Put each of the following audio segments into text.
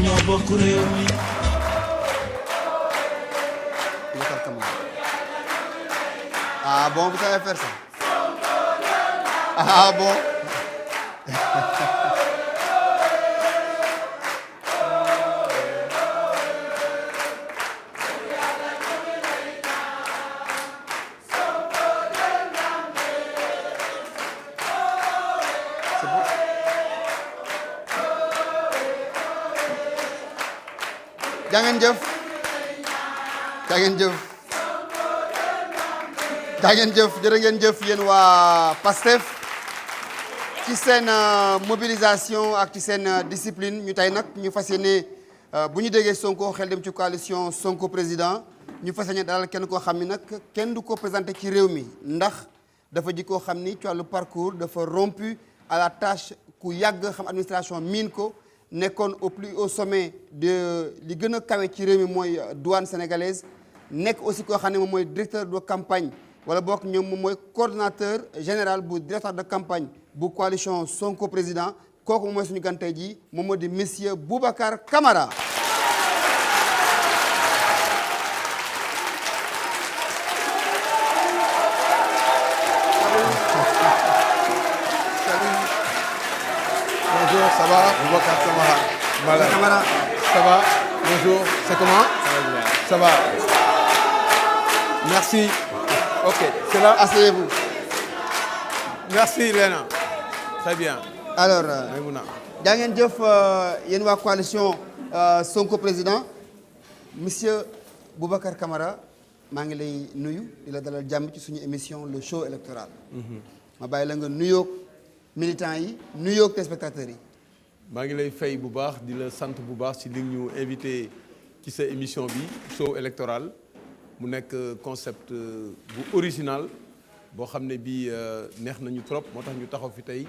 ñoo bokk réew mi. Ah bon, vous savez faire ça? Ah bon? C'est bon? Jaa ngeen jëf. Jaa ngeen jëf. jaa ngeen jëf jërë ngeen jëf yéen waa PASTEF ci seen mobilisation ak ci seen discipline ñu tey nag ñu fas yéene bu ñu déggee Sonko xel dem ci coalition Sonko président ñu fas yéene dalal kenn koo xam ni nag kenn du ko présenté ci réew mi ndax dafa ji koo xam ni ci wàllu parcours dafa rompu à la tâche ku yàgg xam administration miin ko nekkoon au plus haut sommet de li gën a kawe ci réew mi mooy douane sénégalaise nekk aussi koo xam ne moom mooy directeur de campagne wala bokk ñoom moom mooy coordonnateur général bu directeur de campagne bu coalition Sonko président kooku moom mooy suñu gan tey jii moom moo di monsieur Boubacar Camara. Bonjour, ça va? Boubacar Camara. Voilà. Camara. Ça va? Bonjour, c'est comment? Ça va bien. Ça va. Merci. Ok, c'est là. Asseyez-vous. Merci Léna. Très bien. Alors Maïmouna. jaa ngeen jëf yéen waa coalition Sonko président monsieur Boubacar Camara maa ngi lay nuyu di la dalal jàmm ci suñu émission le show électoral. ma bàyyi la nga nuyoog militants yi nuyoog téléspectateurs yi. maa ngi lay fay bu baax di la sant bu baax ci li ñu invité ci sa émission bi show électoral mu nekk concept bu original boo xam ne bii neex nañu trop moo tax ñu taxaw fi tey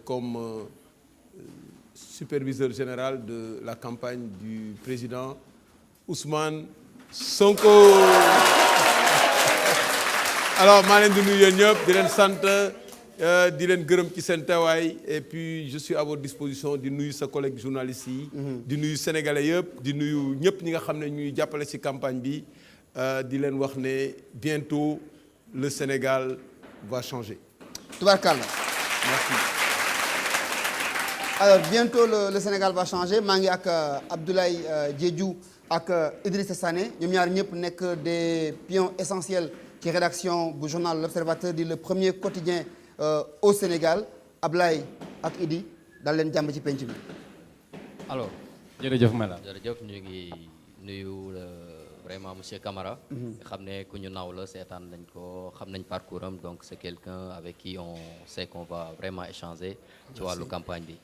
comme superviseur général de la campagne du président Ousmane Sonko. alors maa leen di nuyu yéen ñëpp di leen sant di leen gërëm ci seen teewaay et puis je suis à votre disposition di nuyu sa collègue journaliste yi. di nuyu sénégalais yëpp di nuyu ñëpp ñi nga xam ne ñuy jàppale ci campagne bi di leen wax ne bientôt le Sénégal va changer. Tubaarkalla. Merci. alors bientôt le Sénégal va changer maa ngi ak Abdoulaye Diédhiou ak Idrissa Sané ñoom ñaar ñëpp nekk des pions essentiels ci rédaction bu journal L'Observateur di le premier quotidien au Sénégal Abdoulaye ak Idi daal leen jàmm ci penc bi. alors jërëjëf Mela. jërëjëf ñu ngi nuyu vraiment monsieur Camara. nga xam ne ku ñu naw la seetaan nañ ko xam nañ parcours am donc c'est quelqu'un avec qui on sait qu'on va vraiment échanger. ci wàllu campagne bi.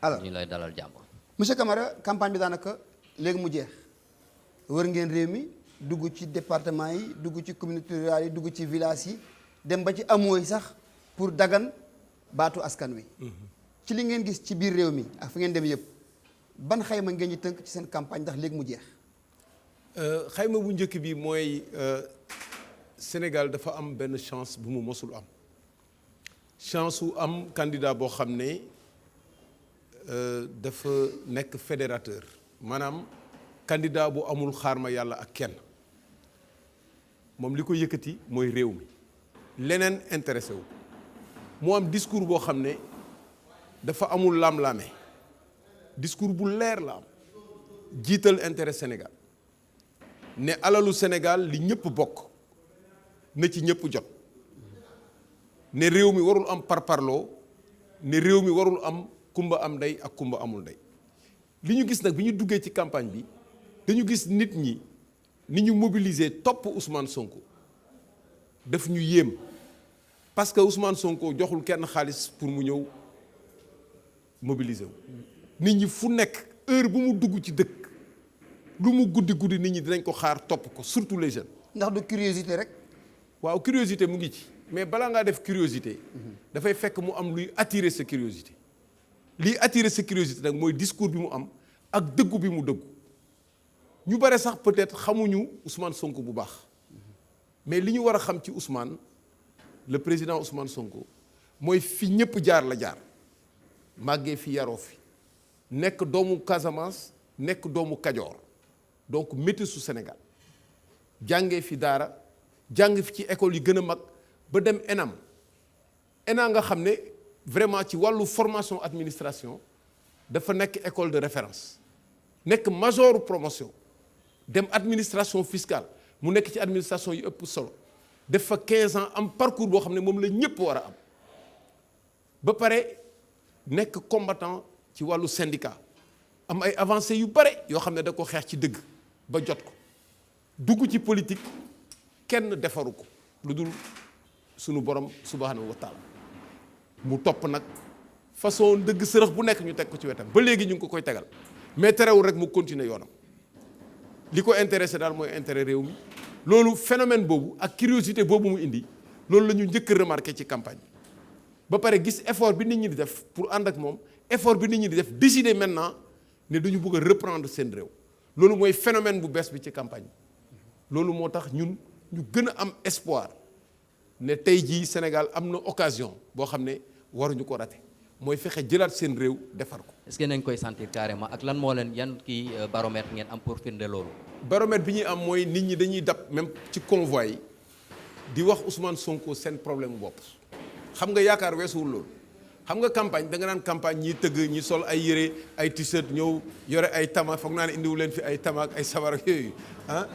alors ñu lay dalal jàmm. monsieur Camara campagne bi daanaka léegi mu jeex wër ngeen réew mi dugg ci département yi dugg ci communauté rurale yi dugg ci village yi dem ba ci amoo yi sax pour dagan baatu askan wi. ci li ngeen gis ci biir réew mi ak fi ngeen dem yëpp ban xayma ngeen ñi tënk ci seen campagne ndax léegi mu jeex. xayma bu njëkk bi mooy Sénégal dafa am benn chance bu mu mosul am chance su am candidat boo xam ne dafa nekk fédérateur maanaam candidat bu amul xaar ma yàlla ak kenn moom li ko yëkkati mooy réew mi leneen intéressé wu mu am discours boo xam ne dafa amul lam-lame discours bu leer la am jiital intérêt Sénégal ne alalu Sénégal li ñëpp bokk na ci ñëpp jot ne réew mi warul am parparloo ne réew mi warul am kumba am ndey ak kumba amul ndey li ñu gis nag bi ñu duggee ci campagne bi dañu gis nit ñi ni ñu mobiliser topp Ousmane Sonko daf ñu yéem parce que Ousmane Sonko joxul kenn xaalis pour mu ñëw mobiliser wu nit ñi fu nekk heure bu mu dugg ci dëkk lu mu guddi guddi nit ñi dinañ ko xaar topp ko surtout les jeunes. ndax du curiosité rek. waaw curiosité mu ngi ci mais balaa ngaa def curiosité dafay fekk mu am luy attirer sa curiosité liy attirer sa curiosité nag mooy discours bi mu am ak dëggu bi mu dëggu ñu bare sax peut-être xamuñu Ousmane Sonko bu baax mais li ñu war a xam ci Ousmane le président Ousmane Sonko mooy fi ñëpp jaar la jaar màggee fi yaroo fi nekk doomu Casamance nekk doomu Kajoor donc métis su Sénégal jàngee fi daara jàng fi ci école yi gën a mag ba dem ENAM nga xam ne vraiment ci wàllu formation administration dafa nekk école de référence nekk major promotion dem administration fiscale mu nekk ci administration yi ëpp solo def fa 15 ans am parcours boo xam ne moom la ñëpp war a am ba pare nekk combattant ci wàllu syndicat am ay avancées yu bare yoo xam ne da ko xeex ci dëgg ba jot ko dugg ci politique kenn defaru ko lu dul sunu borom subhanahu wa taala mu topp nag façon dëgg sërëx bu nekk ñu teg ko ci wetam ba léegi ñu ngi ko koy tegal mais terewul rek mu continuer yoonam li ko intéressé daal mooy intérêt réew mi loolu phénomène boobu ak curiosité boobu mu indi loolu la ñu njëkk a remarqué ci campagne ba pare gis effort bi nit ñi di def pour ànd ak moom effort bi nit ñi di def décider maintenant ne duñu bëgg a reprendre seen réew loolu mooy phénomène bu bees bi ci campagne loolu moo tax ñun ñu gën a am espoir ne tey jii Sénégal am na occasion boo xam ne waruñu ko raté mooy fexe jëlaat seen réew defar ko. est-ce que nañ koy sentir carrément ak lan moo leen yan kii baromètre ngeen am pour firnde loolu. baromètre bi ñuy am mooy nit ñi dañuy dab même ci convoi yi di wax Ousmane Sonko seen problème bopp xam nga yaakaar weesuwul loolu xam nga campagne da nga naan campagne ñiy tëgg ñi sol ay yére ay t-shirt ñëw yore ay tama foog naa ne indiwu leen fi ay tama ak ay sabar ak yooyu ah.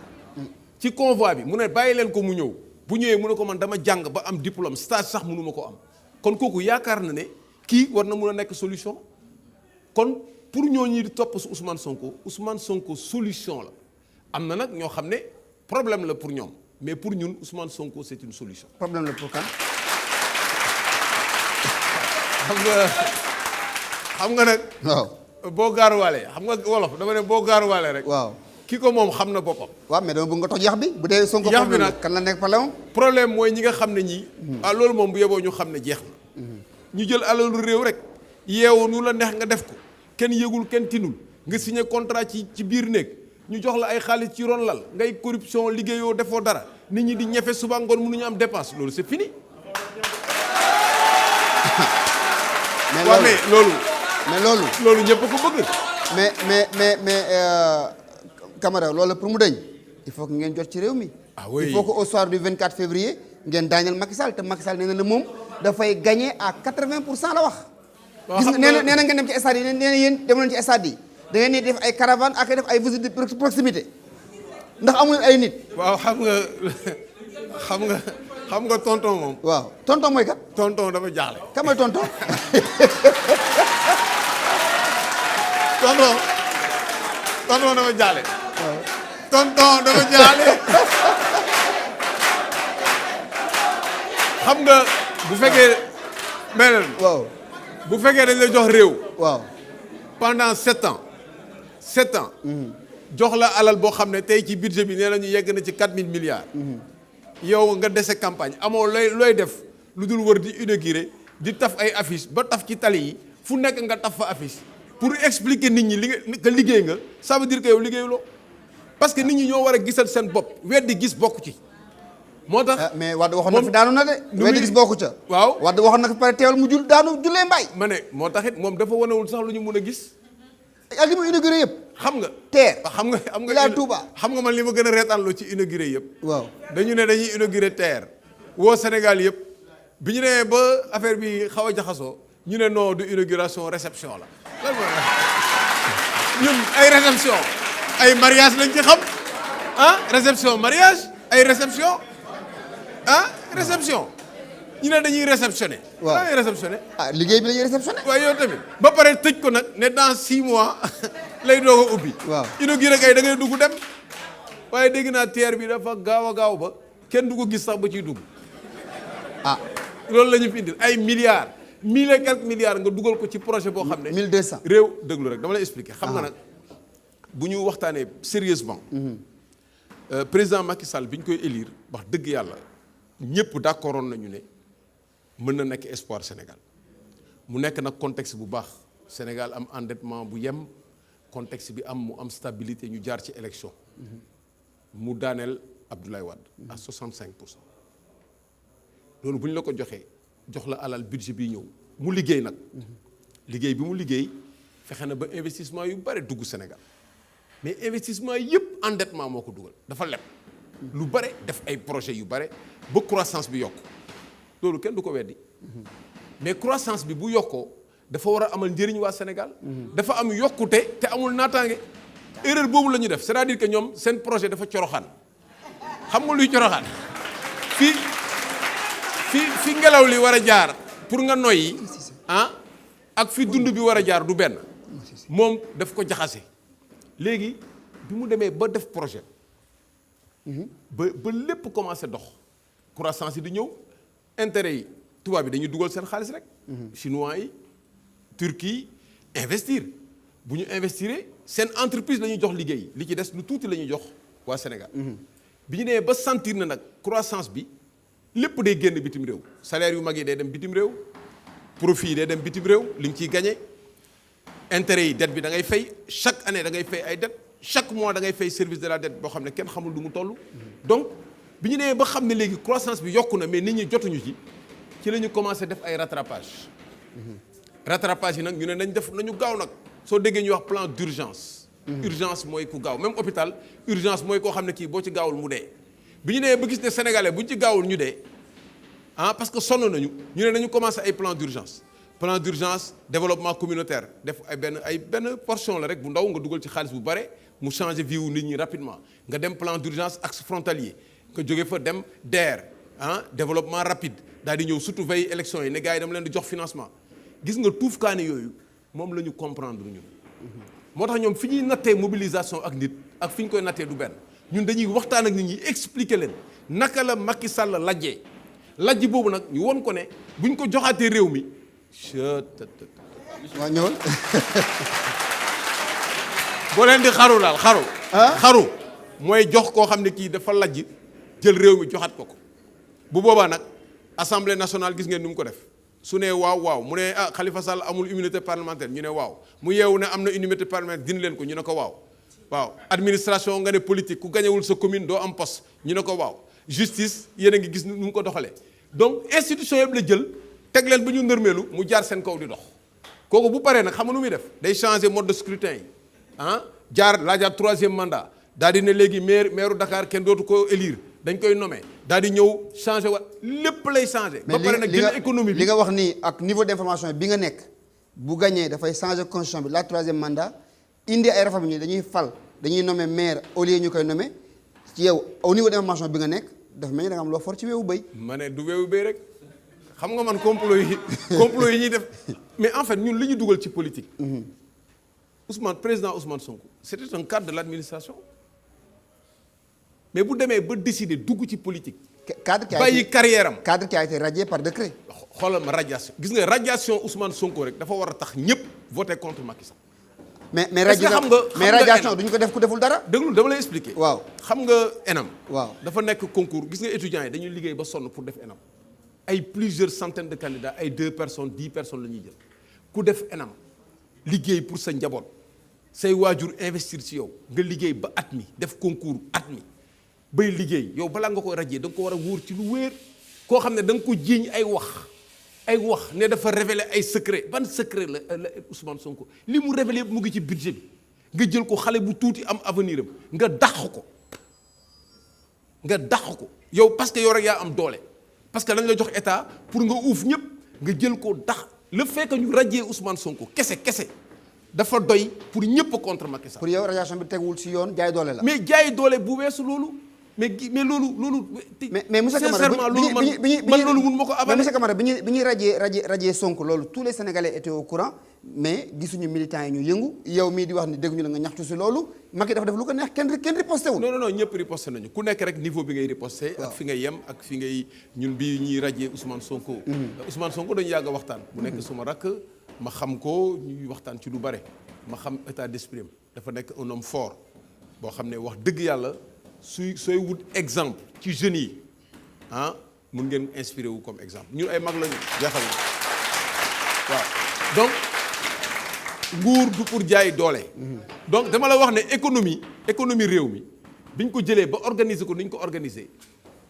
ci convoi bi mu ne bàyyi leen ko mu ñëw bu ñëwee mu ne ko man dama jàng ba am diplôme stage sax mënu ma ko am kon kooku yaakaar na ne kii war na mun a nekk solution kon pour ñooñu di topp su Ousmane Sonko solution la am na nag ñoo xam ne problème la pour ñoom mais pour ñun Ousmane Sonko c'est une solution. problème la pour kan. xam nga nag. waaw boo gaaruwaalee xam nga wolof dama ne boo gaaruwaalee rek. waaw ki ko moom xam na boppam. waaw mais dama bëgg nga toj yax bi bu dee Sonko. yax bi nag kan la nekk problème. problème mooy ñi nga xam ne ñii. loolu moom bu yeboo ñu xam ne jeex na. ñu jël alalu réew rek yeewu nu la neex nga def ko kenn yëgul kenn tinul nga signé contrat ci biir néeg ñu jox la ay xaalis ci ron lal ngay corruption liggéeyoo defoo dara nit ñi di ñefe suba ngoon mënuñu am dépense loolu c'est fini. mais loolu ñëpp ko bëgg. mais Camara loolu pour mu dañ il faut que ngeen jot ci réew mi. ah oui il faut que au soir du 24 février ngeen daaneel Macky Sall te Macky Sall nee na moom dafay gagner à 80% la wax. gis nga nee na ngeen dem ci stade yi nee na yéen dem leen ci stade yi da ngeen di def ay caravane ak def ay visite de proximité ndax amul ay nit. waaw xam nga tonton moom. waaw tonton mooy kat. tonton dafa jaaxle. kan mooy tonton. tonton dafa jaaxle. tonton dafa jaaxle. xam nga bu fekkee. waaw bu fekkee dañ la jox réew. waaw pendant 7 ans. 7 ans. jox la alal boo xam ne tey ci budget bi nee nañu yegg na ci 4000 milliards. yow nga dese campagne amoo looy def lu dul wër di inaugurer di taf ay affiche ba taf ci tali yi fu nekk nga taf fa affiche pour expliquer nit ñi nga liggéey nga ça veut dire que yow liggéeyuloo parce que nit ñi ñoo war a gisal seen bopp weddi gis bokku ci. moo tax mais Wade waxoon na fi daanu na de. weddi gis bokku ca. waaw Wade waxoon na fi pare teewal mu daanu jullee mbaay. ma ne moo tax it moom dafa wanewul sax lu ñu mun a gis. ak li mu inauguré yëpp. xam nga. teer xam nga Ila Touba. xam nga man li ma gën a reetaanloo ci inauguré yëpp. waaw dañu ne dañuy inauguré teer woo Sénégal yëpp bi ñu nee ba affaire bi xaw a jaxasoo ñu ne non du inauguration réception la. lan mooy ñun ay réception ay mariage lañ ci xam ah réception mariage ay réception ah réception ñu ne dañuy réceptionné. waaw dañuy réceptionné. ah liggéey bi la ñuy réceptionné. waaw yow tamit ba pare tëj ko nag ne dans 6 mois lay doog a ubbi. waaw inauguré kay da ngay dugg dem waaye dégg naa teer bi dafa gaaw a gaaw ba kenn du ko gis sax ba ciy dugg. ah loolu la ñu fi indil ay milliards 1000 et quelques milliards nga dugal ko ci projet boo xam ne. 1200 réew déglu rek dama lay expliquer. xam nga nag bu ñu waxtaanee sérieusement président Macky Sall bi ñu koy élire wax dëgg yàlla ñëpp d'accordoon nañu ne mën na nekk espoir Sénégal mu nekk nag contexte bu baax Sénégal am endettement bu yem contexte bi mu am stabilité ñu jaar ci élection mu daaneel Abdoulaye Wade à 65%. loolu bu ñu la ko joxee jox la alal budget bi ñëw mu liggéey nag liggéey bi mu liggéey fexe na ba investissement yu bare dugg Sénégal mais investissement yëpp endettement moo ko dugal dafa leb lu bare def ay projets yu bare ba croissance bi yokk loolu kenn du ko weddi mais croissance bi bu yokkoo dafa war a amal njëriñ waa Sénégal dafa am yokkute te amul naataange erreur boobu la ñu def c'est-à-dire que ñoom seen projet dafa coroxaan xam nga luy coroxaan fi ngelaw li war a jaar pour nga noyyi ak fi dund bi war a jaar du benn moom daf ko jaxase léegi bi mu demee ba def projet ba lépp commencé dox croissance yi di ñëw intérêt yi tubaab bi dañuy dugal seen xaalis rek chinois yi Turquie investir bu ñu investir seen entreprise la ñuy jox liggéey li ci des lu tuuti la ñuy jox waa Sénégal bi ñu demee ba sentir na nag croissance bi lépp day génn bitim réew salaire yu mag yi day dem bitim réew profit yi day dem bitim réew li nga ciy gagné intérêt yi dette bi da ngay fay chaque année da ngay fay ay dette chaque mois da ngay fay service de la dette boo xam ne kenn xamul du mu toll donc bi ñu demee ba xam ne léegi croissance bi yokku na mais nit ñi jotuñu ci la ñu commencé def ay rattrapage rattrapage yi nag ñu ne nañu gaaw nag soo déggee ñuy wax plan d'urgence urgence mooy ku gaaw même hôpital urgence mooy koo xam ne kii boo ci gaawul mu dee bi ñu nee ba gis ne sénégalais bu ñu ci gaawul ñu dee parce que sonn nañu ñu ne nañu commencé ay plan d'urgence développement communautaire def ay benn portion la rek bu ndaw nga dugal ci xaalis bu bare mu changer vie wu nit ñi rapidement nga dem plan d'urgence axe frontalier nga jóge fa dem DER développement rapide daal di ñëw surtout veille élection yi ne gars yi dama leen di jox financement gis nga tuufkaane yooyu moom la ñu comprendre ñun moo tax ñoom fi ñuy nattee mobilisation ak nit ak fi ñu koy nattee du benn ñun dañuy waxtaan ak nit ñi expliquer leen naka la Macky Sall lajjee lajj boobu nag ñu won ko ne bu ñu ko joxaatee réew mi waaw ñëwal boo leen di xaru daal xaru mooy jox koo xam ne kii dafa lajj jël réew mi joxaat ko bu boobaa nag assemblée nationale gis ngeen ni mu ko def su ne waaw mu ne Khalifa Sall amul immunité parlementaire ñu ne waaw mu yeewu ne am na immunité parlementaire dindi leen ko ñu ne ko waaw administration nga ne politique ku gañewul sa commune doo am poste ñu ne ko waaw justice yéen a ngi gis nu mu ko doxalee donc institution yëpp la jël teg leen ba ñu nërmeelu mu jaar seen kaw di dox kooku bu paree nag xam nga nu muy def day changer mode de scrutin yi jaar laajaat 3e mandat daal di ne léegi maire Dakar kenn dootu ko élire dañ koy nommer daal di ñëw changer wa lépp lay changer. ba pare nag jël économie bi li nga wax nii ak niveau d'information bi nga nekk bu gagné dafay changer constitution bi la 3e mandat indi ay réformes yi dañuy nommer maire au lieu ñu koy nommer ci yow au niveau d'information bi nga nekk dafa mel ni da nga am loo for ci weewu béy. ma ne du weewu béy rek xam nga man complot yi ñuy def mais en fait ñun li ñu dugal ci politique. président Ousmane Sonko c'était un cadre de l'administration. mais bu demee ba décider dugg ci politique. bàyyi carrière am cadre qui a été radié par décret. xoolal ma radiation gis nga radiation Ousmane Sonko rek dafa war a tax ñëpp voter contre Macky Sall. mais radiation duñu ko def ku deful dara. déglu dama lay expliquer. waaw xam nga ENAM. waaw dafa nekk concours gis nga étudiants yi dañuy liggéey ba sonn pour def ENAM. ay plusieurs centaines de candidats ay 2 personnes 10 personnes la ñuy jël ku def ENAM liggéey pour sa njaboot say waajur investir ci yow nga liggéey ba at mi def concours at mi. bay liggéey yow balaa nga koy rajee da nga ko war a wóor ci lu wéer koo xam ne da nga ko jiiñ ay wax ne dafa révéler ay secret ban secret la Ousmane Sonko li mu révélé yëpp mu ngi ci budget bi nga jël ko xale bu tuuti am avenir am nga dàq ko yow parce que yow rek yaa am doole parce que dañ la jox état pour nga uuf ñëpp nga jël ko dàq le fait que ñu rajee Ousmane Sonko kese dafa doy pour ñëpp contre Macky Sall. pour yow radiation bi teguwul ci yoon jaay doole la. mais jaay doole bu weesu loolu. mais loolu. mais monsieur Camara sincèrement loolu man loolu mun ma ko avalé. mais monsieur Camara bi ñuy radier Sonko loolu tous les Sénégalais étaient au courant mais gisuñu militants yi ñu yëngu yow mii di wax ni dégguñu la nga ñaxtu si loolu Macky dafa def lu ko neex kenn riposté wul. non ñëpp riposté nañu ku nekk rek niveau bi ngay riposté. ak fi ngay yem ak fi ngay ñun bi ñuy radier Ousmane Sonko. Ousmane Sonko dañu yàgg a waxtaan. bu nekk suma rakk ma xam ko ñuy waxtaan ci lu bare ma xam état d'esprit am dafa nekk un homme fort boo xam ne wax dëgg yàlla. sooy wut exemple ci jeunes yi mun ngeen inspiré wu comme exemple ñun ay mag lañu jeexal na waaw donc nguur du pour jaay doole. donc dama la wax ne économie réew mi bi ñu ko jëlee ba organiser ko ni ñu ko organiser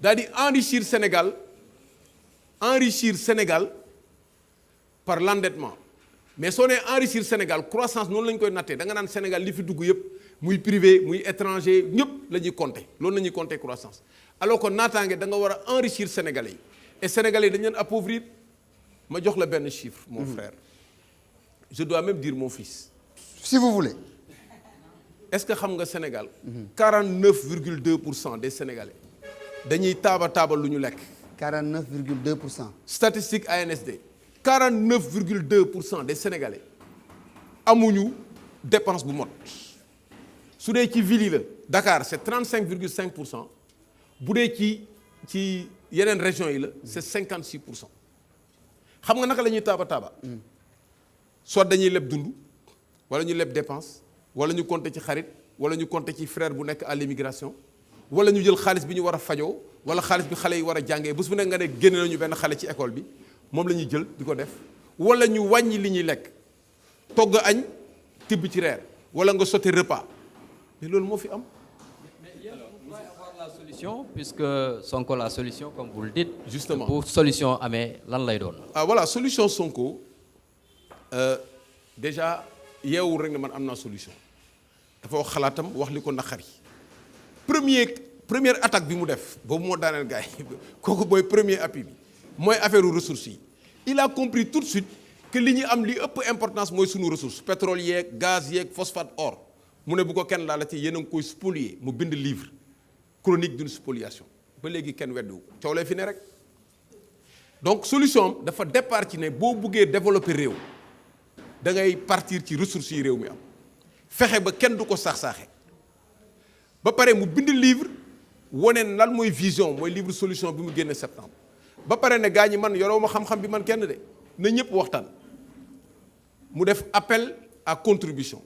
daal di enrichir Sénégal par l'endettement mais soo nee enrichir Sénégal croissance noonu la ñu koy nattee da nga naan Sénégal li fi dugg yëpp muy privé muy étranger ñëpp la ñuy compter loolu la ñuy compter croissance alors que naataange da nga war a enrichir Sénégalais yi et Sénégalais yi dañu leen appauvrir ma jox la benn chiffre mon frère je dois même dire mon fils si vous voulez. est-ce que xam nga Sénégal 49,2% des Sénégalais dañuy taaba lu ñu lekk 49,2%. statistique ANSD 49,2% des Sénégalais amuñu dépense bu mot su dee ci ville yi la Dakar c'est 35,5% bu dee ci yeneen régions yi la c'est 56%. xam nga naka la ñuy taaba soit dañuy leb dund wala ñu leb dépense wala ñu compter ci xarit wala ñu compter ci frère bu nekk à l'immigration wala ñu jël xaalis bi ñu war a fajoo wala xaalis bi xale yi war a jàngee bés bu nekk nga ne génne nañu benn xale ci école bi moom la ñuy jël di ko def wala ñu wàññi li ñuy lekk togg añ tibb ci reer wala nga sauter repas mais loolu moo fi am. La solution puisque Sonko la solution comme vous le dites. Justement bu solution amee lan lay doon. ah voilà solution Sonko déjà yeewul rek ne man am naa solution dafa wax xalaatam wax li ko naqari première attaque bi mu def boobu moo daaneel gars yi kooku mooy premier appui bi mooy affaire ressources yi il a compris tout de suite que li ñu am li ëpp importance mooy sunu ressource pétrole yeeg gaz yeeg phosphate or mu ne bu ko kenn laala ci yéen a ngi koy spolier mu bind livre chronique d'une spoliation ba léegi kenn weddiwu coow lay fi ne rek donc solution am dafa départ ci ne boo buggee développer réew da ngay partir ci ressources yi réew mi am fexe ba kenn du ko saax-saaxe ba pare mu bind livre wone lan mooy vision mooy livre solution bi mu génne septembre ba pare ne gaa ñi man yoroo ma xam-xam bi man kenn de na ñëpp waxtaan mu def appel à contribution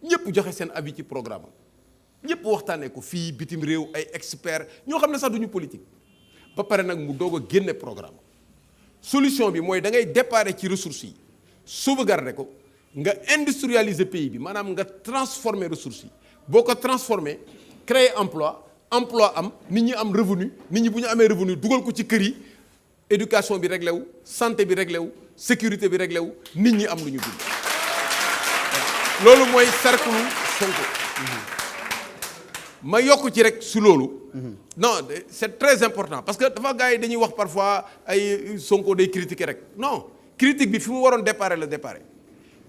ñëpp joxe seen avis ci programme am ñëpp waxtaanee ko fii bitim réew ay experts ñoo xam ne sax duñu politique ba pare nag mu doog a génne programme solution bi mooy da ngay déparé ci ressources yi sauvegarder ko nga industrialiser pays bi maanaam nga transformer ressources yi boo ko transformer créer emploi am nit ñi am revenu nit ñi bu ñu amee revenu dugal ko ci kër yi éducation bi réglé wu santé bi réglé wu sécurité bi réglé wu nit ñi am lu ñu dund loolu mooy cercle Sonko ma yokk ci rek su loolu non c'est très important parce que dafa gars yi dañuy wax parfois ay Sonko day critiquer rek non critique bi fi mu waroon déparé la déparé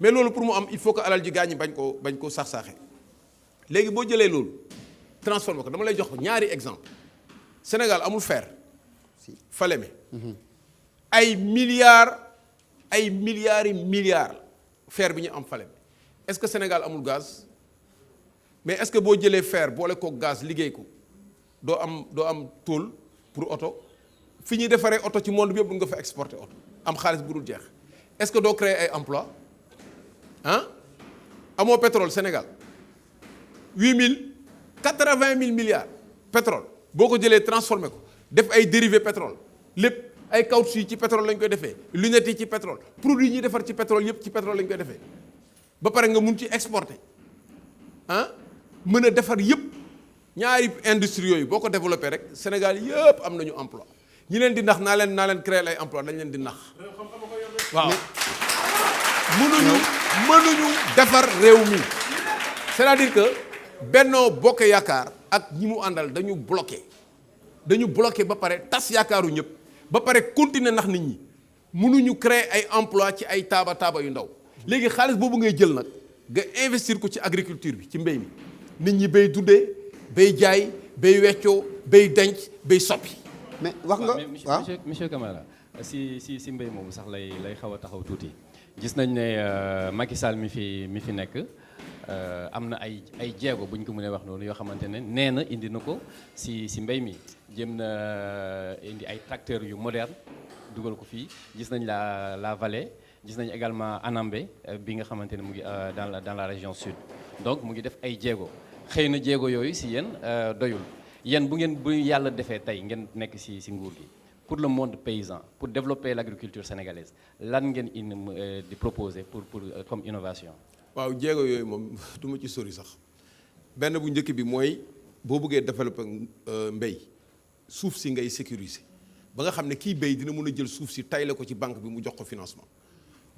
mais loolu pour mu am il faut que alal ji gars ñi bañ ko sax-saaxe léegi boo jëlee loolu transformé ko dama lay jox ñaari exemple Sénégal amul fer Falémé ay milliards yi milliards fer bi ñu am Falémé est-ce que Sénégal amul gaz mais est-ce que boo jëlee fer boole ko gaz liggéey ko doo am tôle pour oto fi ñuy defaree oto ci monde bi yëpp nga fa exporter oto am xaalis bu dul jeex est-ce que doo créer ay emploi amoo pétrole Sénégal 80 000 milliards pétrole boo ko jëlee transformé ko def ay dérivés pétrole lépp ay caoutchouc yi ci pétrole lañ koy defee lunettes yi ci pétrole produits yi ñuy defar ci pétrole yëpp ci pétrole lañ koy defee ba pare nga mun ci exporter mën a defar yëpp ñaari industrie yooyu boo ko développé rek Sénégal yëpp am nañu emploi ñi leen di nax naa leen créer ay emploi dañ leen di nax waaw mënuñu defar réew mi c'est-à-dire que Benno Bokk Yaakaar ak ñi mu àndal dañu bloqué ba pare tas yaakaaru ñëpp ba pare continuer nax nit ñi mënuñu créer ay emploi ci ay taaba yu ndaw léegi xaalis boobu ngay jël nag nga investir ko ci agriculture bi ci mbéy mi nit ñi bay dundee bay jaay bay weccoo bay denc bay soppi. mais wax nga waaw monsieur Camara si mbéy moomu sax lay xaw a taxaw tuuti gis nañ ne Macky Sall mi fi nekk am na ay jéego bu ñu ko mënee wax noonu yoo xamante ne nee na indi na ko si mbéy mi jëm na indi ay tracteurs yu moderne dugal ko fii gis nañ la vallée gis nañ également Anambé bi nga xamante ne mu ngi dans la région sud donc mu ngi def ay jéego xëy na jéego yooyu si yéen doyul yéen bu yàlla defee tey ngeen nekk si nguur gi pour le monde paysan pour développer l'agriculture sénégalaise lan ngeen di proposer pour comme innovation. waaw jéego yooyu moom du ma ci sori sax benn bu njëkk bi mooy boo bëggee développer mbéy suuf si ngay sécuriser ba nga xam ne kii béy dina mën a jël suuf si tayle ko ci banque bi mu jox ko financement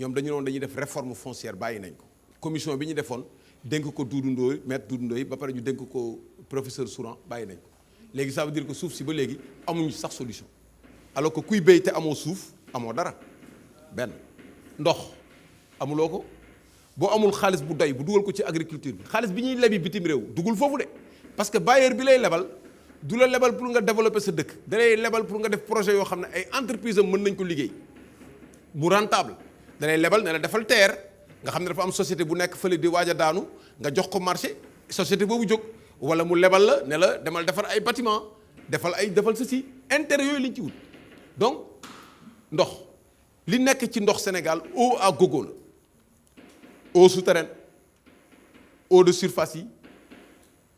ñoom dañu noonu dañuy def réforme foncière bàyyi nañ ko commission bi ñu defoon dénk ko Doudou Ndoye maître Doudou Ndoye ba pare ñu dénk ko professeur Souran bàyyi nañ ko léegi ça veut dire que suuf si ba léegi amuñu sax solution alors que kuy béy te amoo suuf amoo dara benn ndox amuloo ko boo amul xaalis bu doy bu dugal ko ci agriculture bi xaalis bi ñuy lebi bitim réew dugul foofu de parce que bailleur bi lay lebal du la lebal pour nga développer sa dëkk da lay lebal pour nga def projet yoo xam ne ay entreprise am mën nañ ko liggéey bu rentable da lay lebal ne la defal TER nga xam ne dafa am société bu nekk fële di waaj a daanu nga jox ko marché société boobu jóg wala mu lebal la ne la demal defar ay bâtiment defal ceci intérêt yooyu lañ ci wut donc ndox li nekk ci ndox Sénégal eau à gogo la eau souterraine eau de surface yi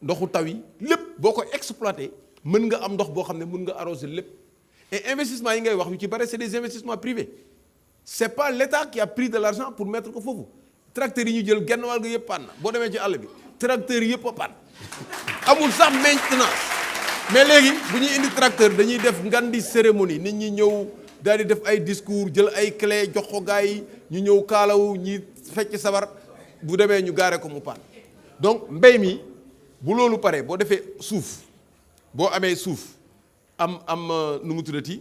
ndoxu taw yi lépp boo ko exploité mën nga am ndox boo xam ne mën nga arroser lépp et investissement yi ngay wax yu ci bare c'est des investissements privés c'est pas l'État qui a pris de l'argent pour mettre ko foofu tracteurs yi ñu jël genn wàll nga yëpp panne na boo demee ci àll bi tracteurs yi yëpp a panne amul sax maintenance mais léegi bu ñuy indi tracteur dañuy def ngan di cérémonie nit ñi ñëw daal di def ay discours jël ay clé jox ko gars yi ñu ñëw kaalawu ñi fecc sabar bu demee ñu gaare ko mu panne donc mbéy mi bu loolu paree boo defee suuf boo amee suuf am nu mu tuddati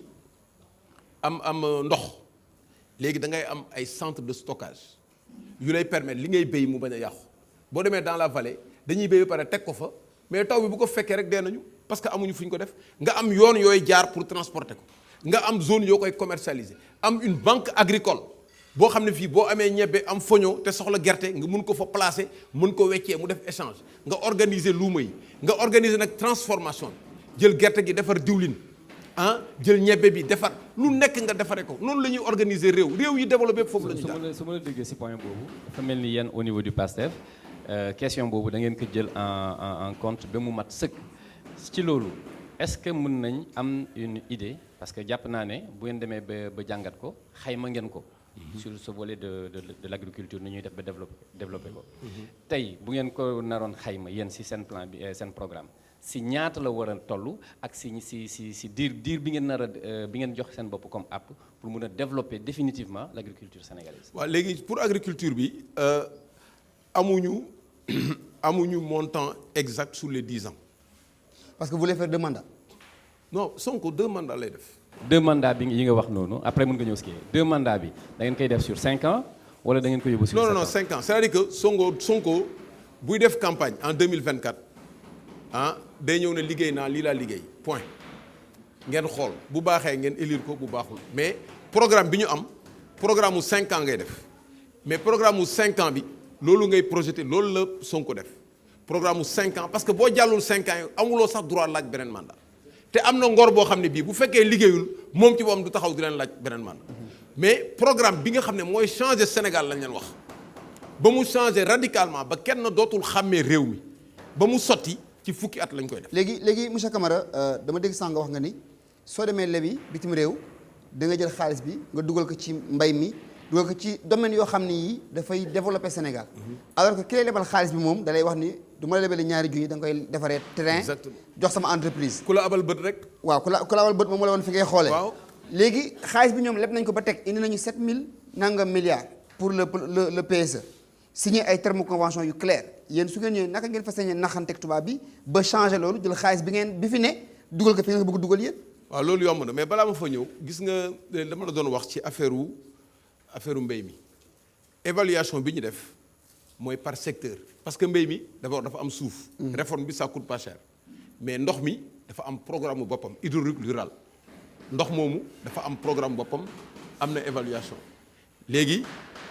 am ndox léegi da ngay am ay centre de stockage yu lay permettre li ngay béy mu bañ a yàqu boo demee dans la vallée dañuy béy ba pare teg ko fa mais taw bi bu ko fekkee rek dee nañu parce que amuñu fu ñu ko def nga am yoon yooyu jaar pour transporter ko nga am zone yoo koy commercialiser am une banque agricole boo xam ne fii boo amee ñebbe am foño te soxla gerte nga mun ko fa placer mun ko weccee mu def échange nga organiser luuma yi nga organiser nag transformation jël gerte gi defar diwlin jël ñebbe bi defar lu nekk nga defaree ko noonu la ñuy organiser réew yi développé foofu la ñu jaar. su ma la déggee si point boobu dafa mel ni yéen au niveau du PASTEF question boobu da ngeen ko jël en compte ba mu mat sëkk ci loolu est-ce que mën nañ am une idée parce que jàpp naa ne bu ngeen demee ba jàngat ko xayma ngeen ko. sur ce volet de l'agriculture ni ñuy def ba développer ko. tey bu ngeen ko naroon xayma yéen si seen plan bi seen programme si ñaata la war a toll ak si diir bi ngeen nar a bi ngeen jox seen bopp comme app pour mun a développer définitivement l'agriculture sénégalaise. waaw léegi pour agriculture bi amuñu montant exact sur les 10 ans. parce que vous voulez faire 2 mandats. non Sonko 2 mandats lay def. 2 mandats bi yi nga wax noonu après mën nga ñëw si 2 mandats bi da ngeen koy def sur 5 ans wala da ngeen koy yóbbu sur 7 ans. non 5 ans c'est-à-dire que Sonko buy def campagne en 2024 day ñëw ne liggéey naa lii laa liggéey point ngeen xool bu baaxee ngeen élire ko bu baaxul mais programme bi ñu am programme mu 5 ans ngay def mais programme mu 5 ans bi loolu ngay projeté loolu la Sonko def programme mu 5 ans parce que boo jàllul 5 ans yi amuloo sax droit laaj beneen mandat. te am na ngor boo xam ne bii bu fekkee liggéeyul moom ci boppam du taxaw di leen laaj beneen mandat mais programme bi nga xam ne mooy changer Sénégal lañ leen wax ba mu changer radicalement ba kenn dootul xàmmee réew mi ba mu sotti ci fukki at lañ koy def. léegi monsieur Camara dama dégg sànq nga wax nga ni soo demee lebi bitim réew da nga jël xaalis bi nga dugal ko ci mbay mi dugal ko ci domaine yoo xam ne yii dafay développer Sénégal alors que ki lay lebal xaalis bi moom da lay wax ni du ma la lebalee ñaari junni da nga koy defaree terrain. Exactement. jox sama entreprise. ku la abal bët rek. waaw ku la abal bët moom moo la woon fi ngay xoolee. waaw léegi xaalis bi ñoom leb nañ ko ba teg indi nañu 7000 nangam milliards pour le PSE signé ay termes convention yu clair yéen su ngeen ñëwee naka ngeen fas yéene naxanteeg tubaab bi ba changé loolu jël xaalis bi fi ne dugal ko fi nga bëgg dugal yéen. waaw loolu yomb na mais balaa ma fa ñëw gis nga dama la doon wax ci affaire mbéy mi évaluation bi ñu def mooy par secteur parce que mbéy mi d'abord dafa am suuf. réforme bi ça coûte pas cher mais ndox mi dafa am programme boppam hydraulique rural ndox moomu dafa am programme boppam am na évaluation léegi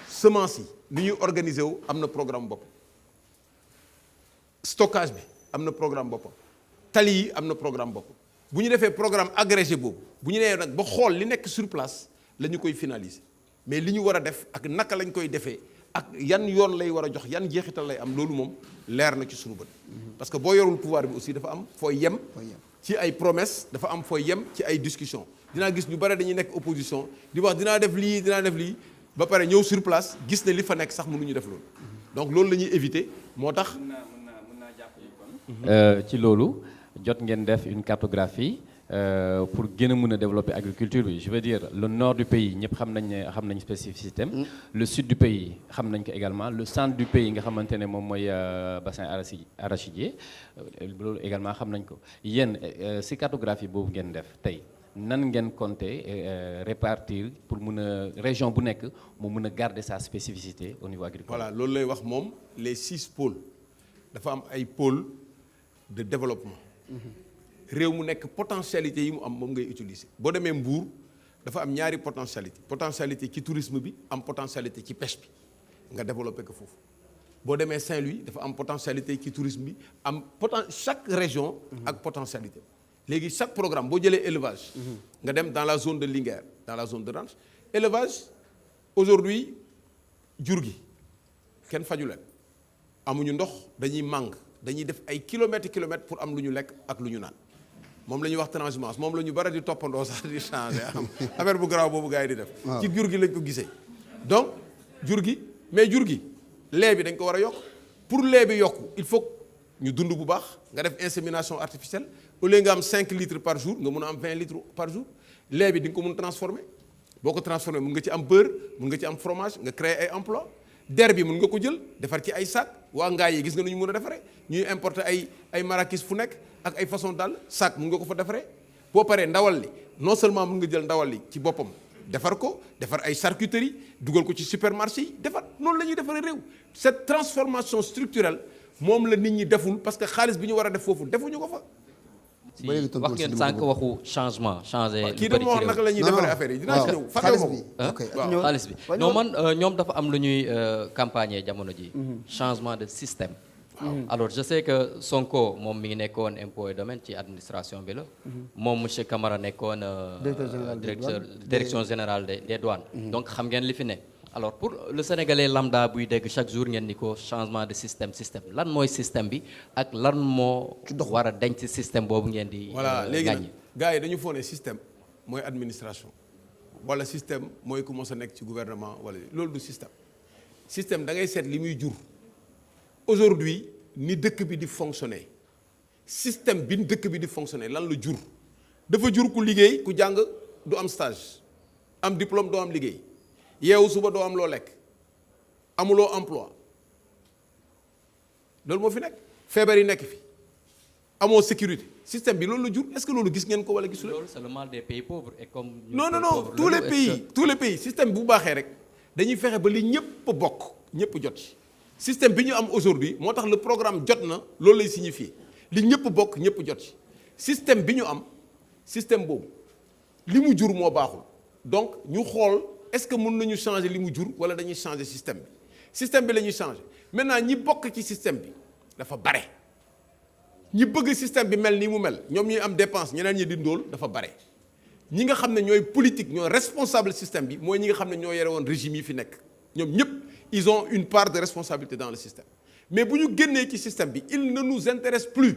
semence yi ni ñuy organiser wu am na programme boppam stockage bi am na programme boppam tali yi am na programme boppam bu ñu defee programme agrégé boobu bu ñu nee nag ba xool li nekk sur place la ñu koy finaliser mais li ñu war a def ak naka lañ koy defee ak yan yoon lay war a jox yan jeexital lay am loolu moom leer na ci suñu bët parce que boo yorul pouvoir bi aussi dafa am fooy yem ci ay promesses dafa am fooy yem ci ay discussions dinaa gis ñu bare dañuy nekk opposition di wax dinaa def lii ba pare ñëw sur place gis ne li fa nekk sax mënuñu def loolu donc loolu la ñuy éviter moo tax. mën naa jàpp kon. ci loolu jot ngeen def une cartographie pour gën a mën a développer agriculture bi. Je veux dire le nord du pays ñëpp xam nañ spécificité am. Le sud du pays xam nañ ko également. Le centre du pays nga xamante ne moom mooy bassin arachidier loolu également xam nañ ko. Yéen si cartographie boobu ngeen def tey nan ngeen compter répartir pour mun a région bu nekk mu mun a garder sa spécificité au niveau agricole. Voilà loolu lay wax moom les 6 pôles dafa am ay pôles de développement. réew mu nekk potentialité yi mu am moom ngay utiliser boo demee Mbour dafa am ñaari potentialité ci tourisme bi am potentialité ci pêche bi nga développé ko foofu. boo demee Saint-Louis dafa am potentialité ci tourisme bi am chaque région ak potentialité. léegi chaque programme boo jëlee élevage nga dem dans la zone de Linguère dans la zone de Ranch élevage aujourd'hui jur gi kenn faju leen amuñu ndox dañuy màng dañuy def ay kilomètres pour am lu ñu lekk ak lu ñu naan moom la ñuy wax transhumance moom la ñu bari di toppandoo sax di changer am affaire bu garaaw boobu gars yi di def ci jur gi lañ ko gisee donc jur gi lait bi dañ ko war a yokk pour lait bi yokku il faut ñu dund bu baax nga def insémination artificielle au lieu nga am 5 litres par jour nga mun a am 20 litres par jour lait bi di nga ko mun transformer boo ko transformer mun nga ci am beurre mun nga ci am fromage nga créer ay emploi der bi mun nga ko jël defar ci ay sac waa ngaay yi gis nga nu ñu mën a defaree ñuy importer ay marakis fu nekk ak ay façon daal sac mun nga ko fa defaree boo paree ndawal li non seulement mun nga jël ndawal li ci boppam defar ko defar ay charcuterie dugal ko ci supermarché yi defar noonu la ñuy defaree réew cette transformation structurelle moom la nit ñi deful parce que xaalis bi ñu war a def foofu defuñu ko fa. si wax ngeen sànq waxu changement changer. kii dama wax naka la ñuy defaree affaire yi dinaa ci ñëw fàtte waaw xaalis bi non man ñoom dafa am lu ñuy campagne jamono ji changement de système. alors je sais que Sonko moom mi ngi nekkoon impôt et domaine ci administration bi la. moom monsieur Camara nekkoon direction générale des douanes. donc xam ngeen li fi ne. alors pour le sénégalais lambda buy dégg chaque jour ngeen ni ko changement de système lan mooy système bi ak lan moo war a denc système boobu ngeen di. voilà léegi nag gars yi dañu foog ne système mooy administration wala système mooy ku mos a nekk ci gouvernement wala loolu du système da ngay seet li muy jur. aujourd'hui ni dëkk bi di fonctionner système bi dëkk bi di fonctionner lan la jur dafa jur ku liggéey ku jàng du am stage am diplôme doo am liggéey yeewu suba doo am loo lekk amuloo emploi loolu moo fi nekk feebar yi nekk fi amoo sécurité système bi loolu la jur est-ce que loolu gis ngeen ko wala gisuleen. loolu c'est le mal des pays pauvres et comme. non tous les pays système bu baaxee rek dañuy fexe ba li ñëpp bokk ñëpp jot ci. système bi ñu am aujourd'hui moo tax le programme jot na loolu lay signifier li ñëpp bokk ñëpp jot ci système bi ñu am système boobu li mu jur moo baaxul donc ñu xool est-ce que mën nañu changer li mu jur wala dañuy changer système bi la ñuy changer maintenant ñi bokk ci système bi dafa bare ñi bëgg système bi mel nii mu mel ñoom ñuy am dépense ñeneen ñi di ndóol dafa bare ñi nga xam ne ñooy politique ñooy responsable système bi mooy ñi nga xam ne ñoo yore woon régime yi fi nekk ñoom ñëpp ils ont une part de responsabilité dans le système mais bu ñu génnee ci système bi il ne nous intéresse plus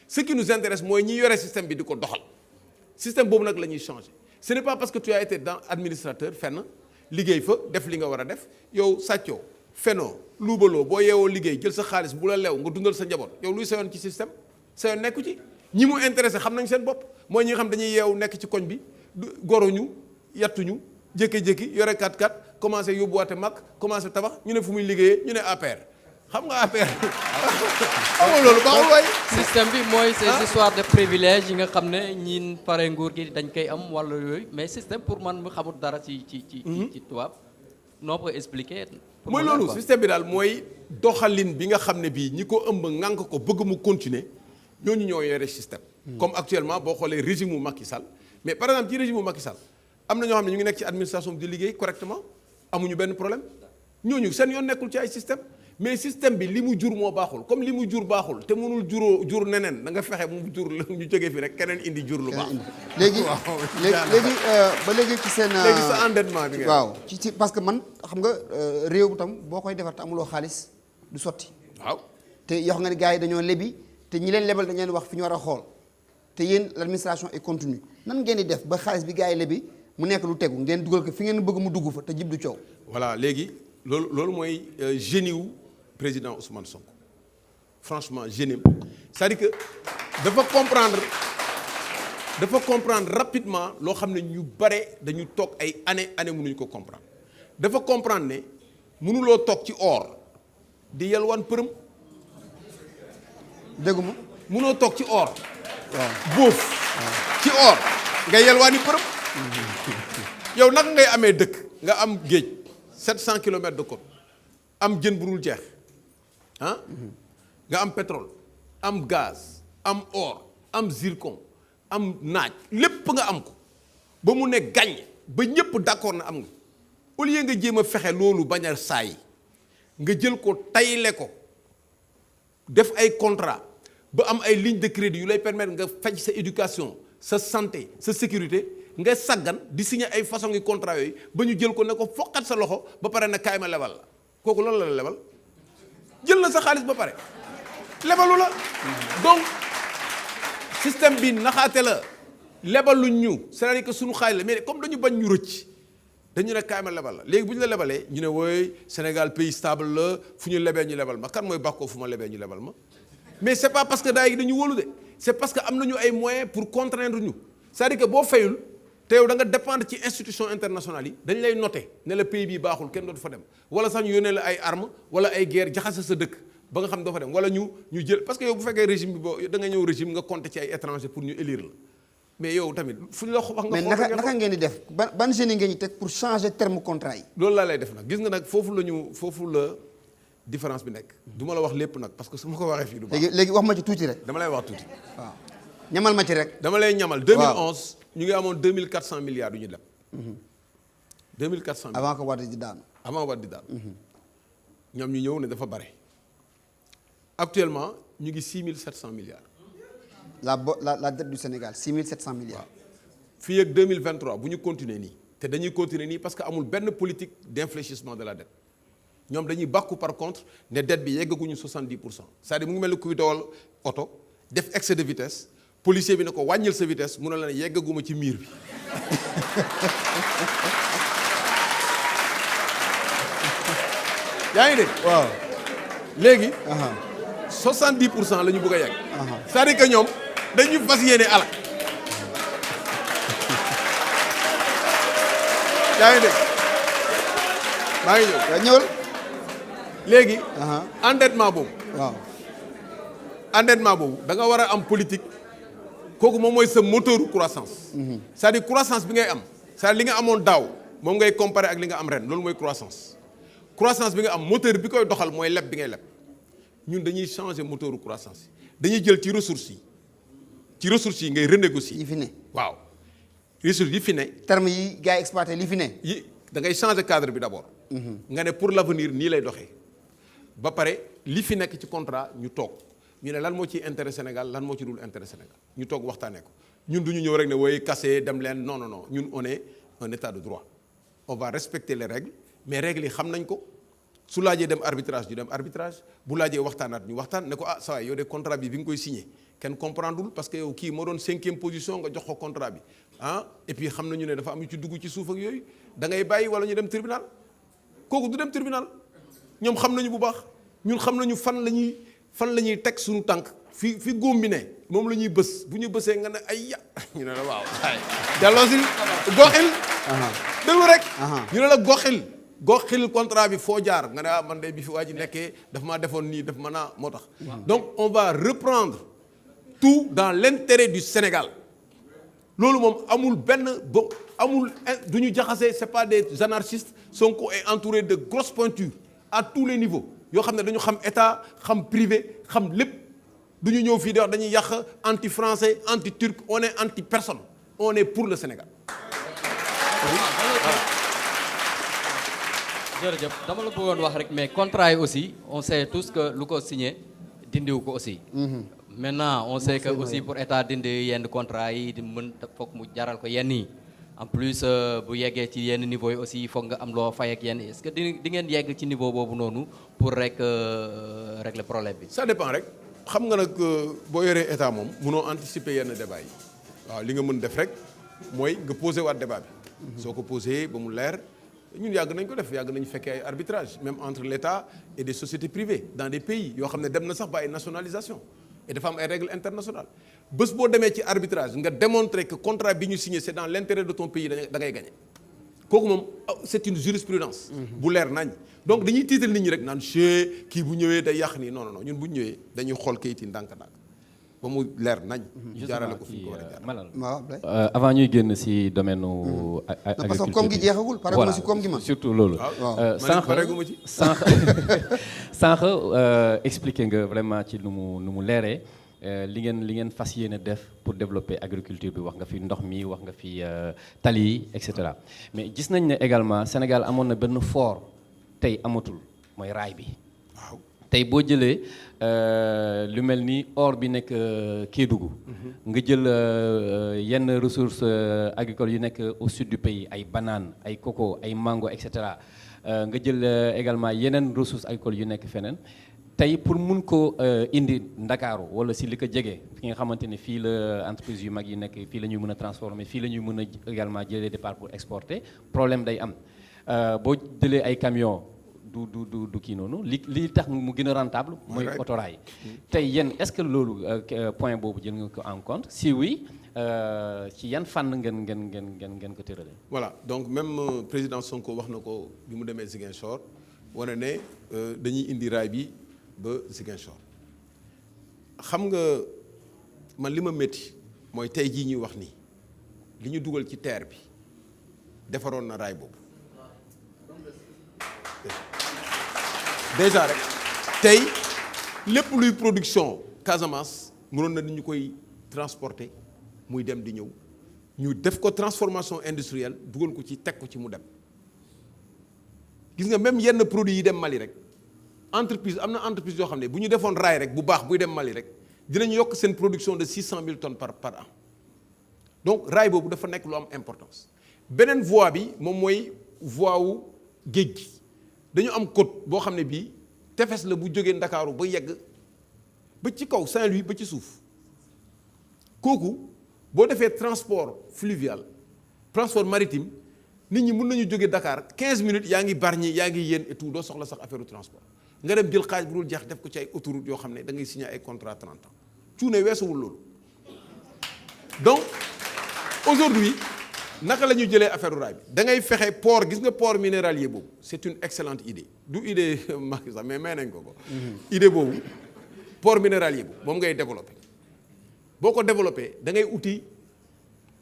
ce qui nous intéresse mooy ñi yore système bi di ko doxal système boobu nag la ñuy changer ce n'est pas parce que tu as été dans administrateur fenn liggéey fa def li nga war a def yow sàccoo fenoo luubaloo boo yeewoo liggéey jël sa xaalis bu la leew nga dundal sa njaboot yow luy sa yoon ci système sa yoon nekku ci ñi mu intéressé xam nañ seen bopp mooy ñi nga xam dañuy yeewu nekk ci koñ bi goruñu yattuñu jékki-jékki yore 4x4 commencé yóbbuwaate mag commencé tabax ñu ne fu muy liggéeyee ñu ne APR xam nga APR xam loolu baaxul waay. système bi mooy ces histoires de privilèges yi nga xam ne ñiin pare nguur gi dañ koy am wala yooyu mais système pour man mu xamul dara ci tubaab noo ko expliquer. mooy loolu système bi daal mooy doxalin bi nga xam ne bii ñi ko ëmb ŋànk ko bëgg mu continuer ñooñu ñoo yore système. comme actuellement boo xoolee régime mu Macky Sall mais par exemple ci régime mu Macky Sall am na ñoo xam ne ñu ngi nekk ci administration bi di liggéey correctement amuñu benn problème ñooñu seen yoon nekkul ci ay système mais système bi li mu jur moo baaxul comme li mu jur baaxul te mënul jur neneen da nga fexe mu jur ñu jógee fi rek keneen indi jur lu baax. léegi ba léegi ci seen. léegi sa endettement bi nga. waaw ci parce que man xam nga réew bu tam boo koy defar te amuloo xaalis du sotti. waaw te yoo xam nga ne gars yi dañoo lebi te ñi leen lebal dañu leen wax fi ñu war a xool te yéen l'administration est continue nan ngeen di def ba xaalis bi gars yi lebi mu nekk lu tegu ngeen dugal ko fi ngeen bëgg mu dugg fa te jib du coow. voilà léegi loolu mooy génie wu président Ousmane Sonko franchement génie c'est-à-dire que dafa comprendre dafa comprendre rapidement loo xam ne ñu bare dañu toog ay année mënuñu ko comprendre dafa comprendre ne mënuloo toog ci or di yelwaan përëm dégguma mënoo toog ci or waaw bóof ci or nga yelwaani përëm yow naka ngay amee dëkk nga am géej 700 kilomètres de côte am jën bu dul jeex ah nga am pétrole am gaz am or am zircon am naaj lépp nga am ko ba mu ne gàññ ba ñëpp d'accord na am nga au lieu nga jéem a fexe loolu bañ a saay nga jël ko tayle ko def ay contrat ba am ay ligne de crédit yu lay permettre nga faj sa éducation sa santé sa sécurité nga saggan di signer ay façon ngi contrat yooyu ba ñu jël ko ne ko foqat sa loxo ba pare na kaay ma lebal la kooku loolu la lebal jël na sa xaalis ba pare lebalu la donc système bi naxaate la lebaluñ ñu c'est-à-dire que suñu xaalis la mais comme dañu bañ ñu rëcc dañu ne kaay ma lebal la léegi bu ñu la lebalee ñu ne wooy Sénégal pays stable la fu ñu lebee ñu lebal ma kan mooy bàkkoo fu ma lebee ñu lebal ma mais c'est pas parce que daay dañu wóolu de c'est parce que am nañu ay moyens pour contraindre ñu c'est-à-dire que boo fayul te yow da nga dépendre ci institution internationale yi dañ lay noter ne la pays bi baaxul kenn dootu fa dem wala sax ñu yónnee la ay armes wala ay guerre jaxase sa dëkk ba nga xam doo fa dem wala ñu jël parce que yow bu fekkee régime bi boo da nga ñëw régime nga compter ci ay étrangers pour ñu élire la mais yow tamit fu ñu la wax nga mais naka ngeen di def ban génie ngeen ñu teg pour changer terme contrat yi. loolu laa lay def nag gis nga nag foofu la différence bi nekk du ma la wax lépp nag parce que su ma ko waxee fii du baax. léegi wax ma ci tuuti rek. dama lay wax tuuti. waaw ñamal ma ci rek. dama lay ñamal 2011 ñu ngi amoon 2400 milliards yu ñu leb. 2400 milliards avant que Wade di daanu. avant Wade di daanu. ñoom ñu ñëw ne dafa bare. actuellement ñu ngi 6700 milliards. la dette du Sénégal 6700 milliards. waaw fii ak 2023 bu ñu continuer nii te dañuy continuer nii parce que amul benn politique d'infléchissement de la dette ñoom dañuy bàkku par contre ne dette bi yeggaguñu 70%. c'est-à-dire mu ngi mel ni kuy dawal oto def excès de vitesse policier bi ne ko wàññil sa vitesse mu ne la ne yeggaguma ci miir bi. yaa ngi dégg. waaw léegi. 70% la ñu bëgg a yegg. c'est-à-dire que ñoom dañuy fas yéene alal. yaa ngi dégg maa ngi ñëw. yaa ñëwal. léegi. endettement boobu. waaw. endettement boobu da nga war a am politique kooku moom mooy sa moteur croissance. c'est-à-dire croissance bi ngay am c'est-à-dire li nga amoon daaw moom ngay comparer ak li nga am ren loolu mooy croissance. croissance bi nga am moteur bi koy doxal mooy leb bi ngay leb ñun dañuy changer moteur croissance dañuy jël ci ressources yi ngay renégocier. yi fi ne. waaw ressources yi fi ne. termes yi gars yi exploité li fi ne. yi da ngay changer cadre bi d'abord. nga ne pour l'avenir nii lay doxee. ba pare li fi nekk ci contrat ñu toog ñu ne lan moo ci intérêt Sénégal lan moo ci dul intérêt Sénégal ñu toog waxtaanee ko ñun du ñu ñëw rek ne woy kase dem leen non non non ñun on est un état de droit on va respecter les règles mais règles yi xam nañ ko su laajee dem arbitrage ñu dem arbitrage bu laajee waxtaanaat ñu waxtaan ne ko ah saa yow de contrat bi nga koy signé kenn comprendrewul parce que yow kii moo doon 5e position nga jox ko contrat bi ah et puis xam nañu ne dafa am yu ci dugg ci suuf ak yooyu da ngay bàyyi wala ñu dem tribunal kooku du dem tribunal ñoom xam nañu bu baax ñun xam nañu fan la ñuy teg suñu tànk fi góom bi ne moom la ñuy bës bu ñu bësee nga ne ay ya ñu ne la waaw ay delloo si goxil déglu rek ñu ne la goxil contrat bi foo jaar nga ne ah man de bi fi waa ji nekkee dafa maa defoon nii daf ma naa moo tax donc on va reprendre tout dans l'intérêt du Sénégal loolu moom amul du ñu jaxase c'est pas des anarchistes Sonko est entouré de grosses pointures à tous les niveaux yoo xam ne dañu xam état xam privé xam lépp du ñu ñëw fii di wax dañuy yàq anti français anti turc on est anti personne on est pour le Sénégal. jërëjëf dama la bëggoon wax rek mais contrat yi aussi on sait tous que lu ko signé dindiw ko aussi. maintenant on sait que aussi pour état dindi yenn contrat yi di mën foog mu jaral ko yenn yi. en plus bu yeggee ci yenn niveau yi aussi foog nga am loo fay ak yenn est-ce que di ngeen yegg ci niveau boobu noonu pour rek régler problème bi. ça dépend rek xam nga nag boo yoree état moom mënoo anticiper yenn débat yi waaw li nga mën def rek mooy nga posé waat débat bi. soo ko posé ba mu leer ñun yàgg nañ ko def yàgg nañu fekkee ay arbitrage même entre l'État et des sociétés privées dans des pays yoo xam ne dem na sax ba ay nationalisation et dafa am ay règles internationales bés boo demee ci arbitrage nga démontrer que contrat bi ñu signé c'est dans l'intérêt de ton pays da ngay gagner kooku moom c'est une jurisprudence bu leer nañ donc dañuy tiital nit ñi rek naan che kii bu ñëwee day yàq nii non non ñun bu ñu ñëwee dañuy xool kayit yi ndànk-ndànk ba mu leer nañ jaarale ko fi ñu ko war a jaar Malal waaw avant ñuy génn ci domaine agriculture parce que koom gi jeexagul pare ma ci koom gi man surtout loolu sànq expliquer nga vraiment ci nu mu leeree li ngeen fas yéene def pour développer agriculture bi wax nga fi ndox mi wax nga fi tali yi et cetera mais gis nañ ne également Sénégal amoon na benn fort tey amatul mooy raay bi waaw tey boo jëlee lu mel ni or bi nekk Kédougou nga jël yenn ressources agricoles yu nekk au sud du pays ay bananes ay coco ay mango et cetera nga jël également yeneen ressources agricoles yu nekk feneen tey pour mun ko indi Ndakaaru wala si li ko jege fi nga xamante ne fii la entreprise yu mag yi nekk fii la ñuy mën a transformer fii la ñuy mën a également jëlee départ pour exporter problème day am boo jëlee ay camions du kii noonu li tax mu gën a rentable mooy autorail tey yéen est-ce que loolu point boobu jël nga ko en compte si oui ci yan fànn ngeen ko tërale voilà donc même président Sonko wax na ko bi mu demee Ziguinchor wane ne dañuy indi raay bi ba Ziguinchor xam nga man li ma métti mooy tey jii ñuy wax nii li ñu dugal ci terre bi defaroon na raay boobu déjà rek tey lépp luy production Casamance mënoon na ni ñu koy transporter muy dem di ñëw ñu def ko transformation industrielle dugal ko ci teg ko ci mu dem gis nga même yenn produits yi dem Mali rek entreprise am na entreprise yoo xam ne bu ñu defoon raay rek bu baax buy dem Mali rek dinañ yokk seen production de 600 000 tonnes par an donc raay boobu dafa nekk lu am importance beneen voie bi moom mooy voie wu géej gi dañu am côte boo xam ne bii tefes la bu jógee Ndakaaru ba yegg ba ci kaw Saint-Louis ba ci suuf kooku boo defee transport fluvial transport maritime nit ñi mën nañu jóge Dakar 15 minutes yaa ngi Bargny yaa ngi Yène et tout doo soxla sax affaire transport nga dem jël xaalis bu dul jeex def ko ci ay autoroute yoo xam ne da ngay signer ay contrat 30 ans cuune weesuwul loolu donc aujourd'hui naka la ñuy jëlee affaire raay bi da ngay fexe port gis nga port minéralier boobu c'est une excellente idée du idée Macky sax mais may nañ ko idée boobu port minéralier boobu moom ngay développer boo ko développé da ngay uti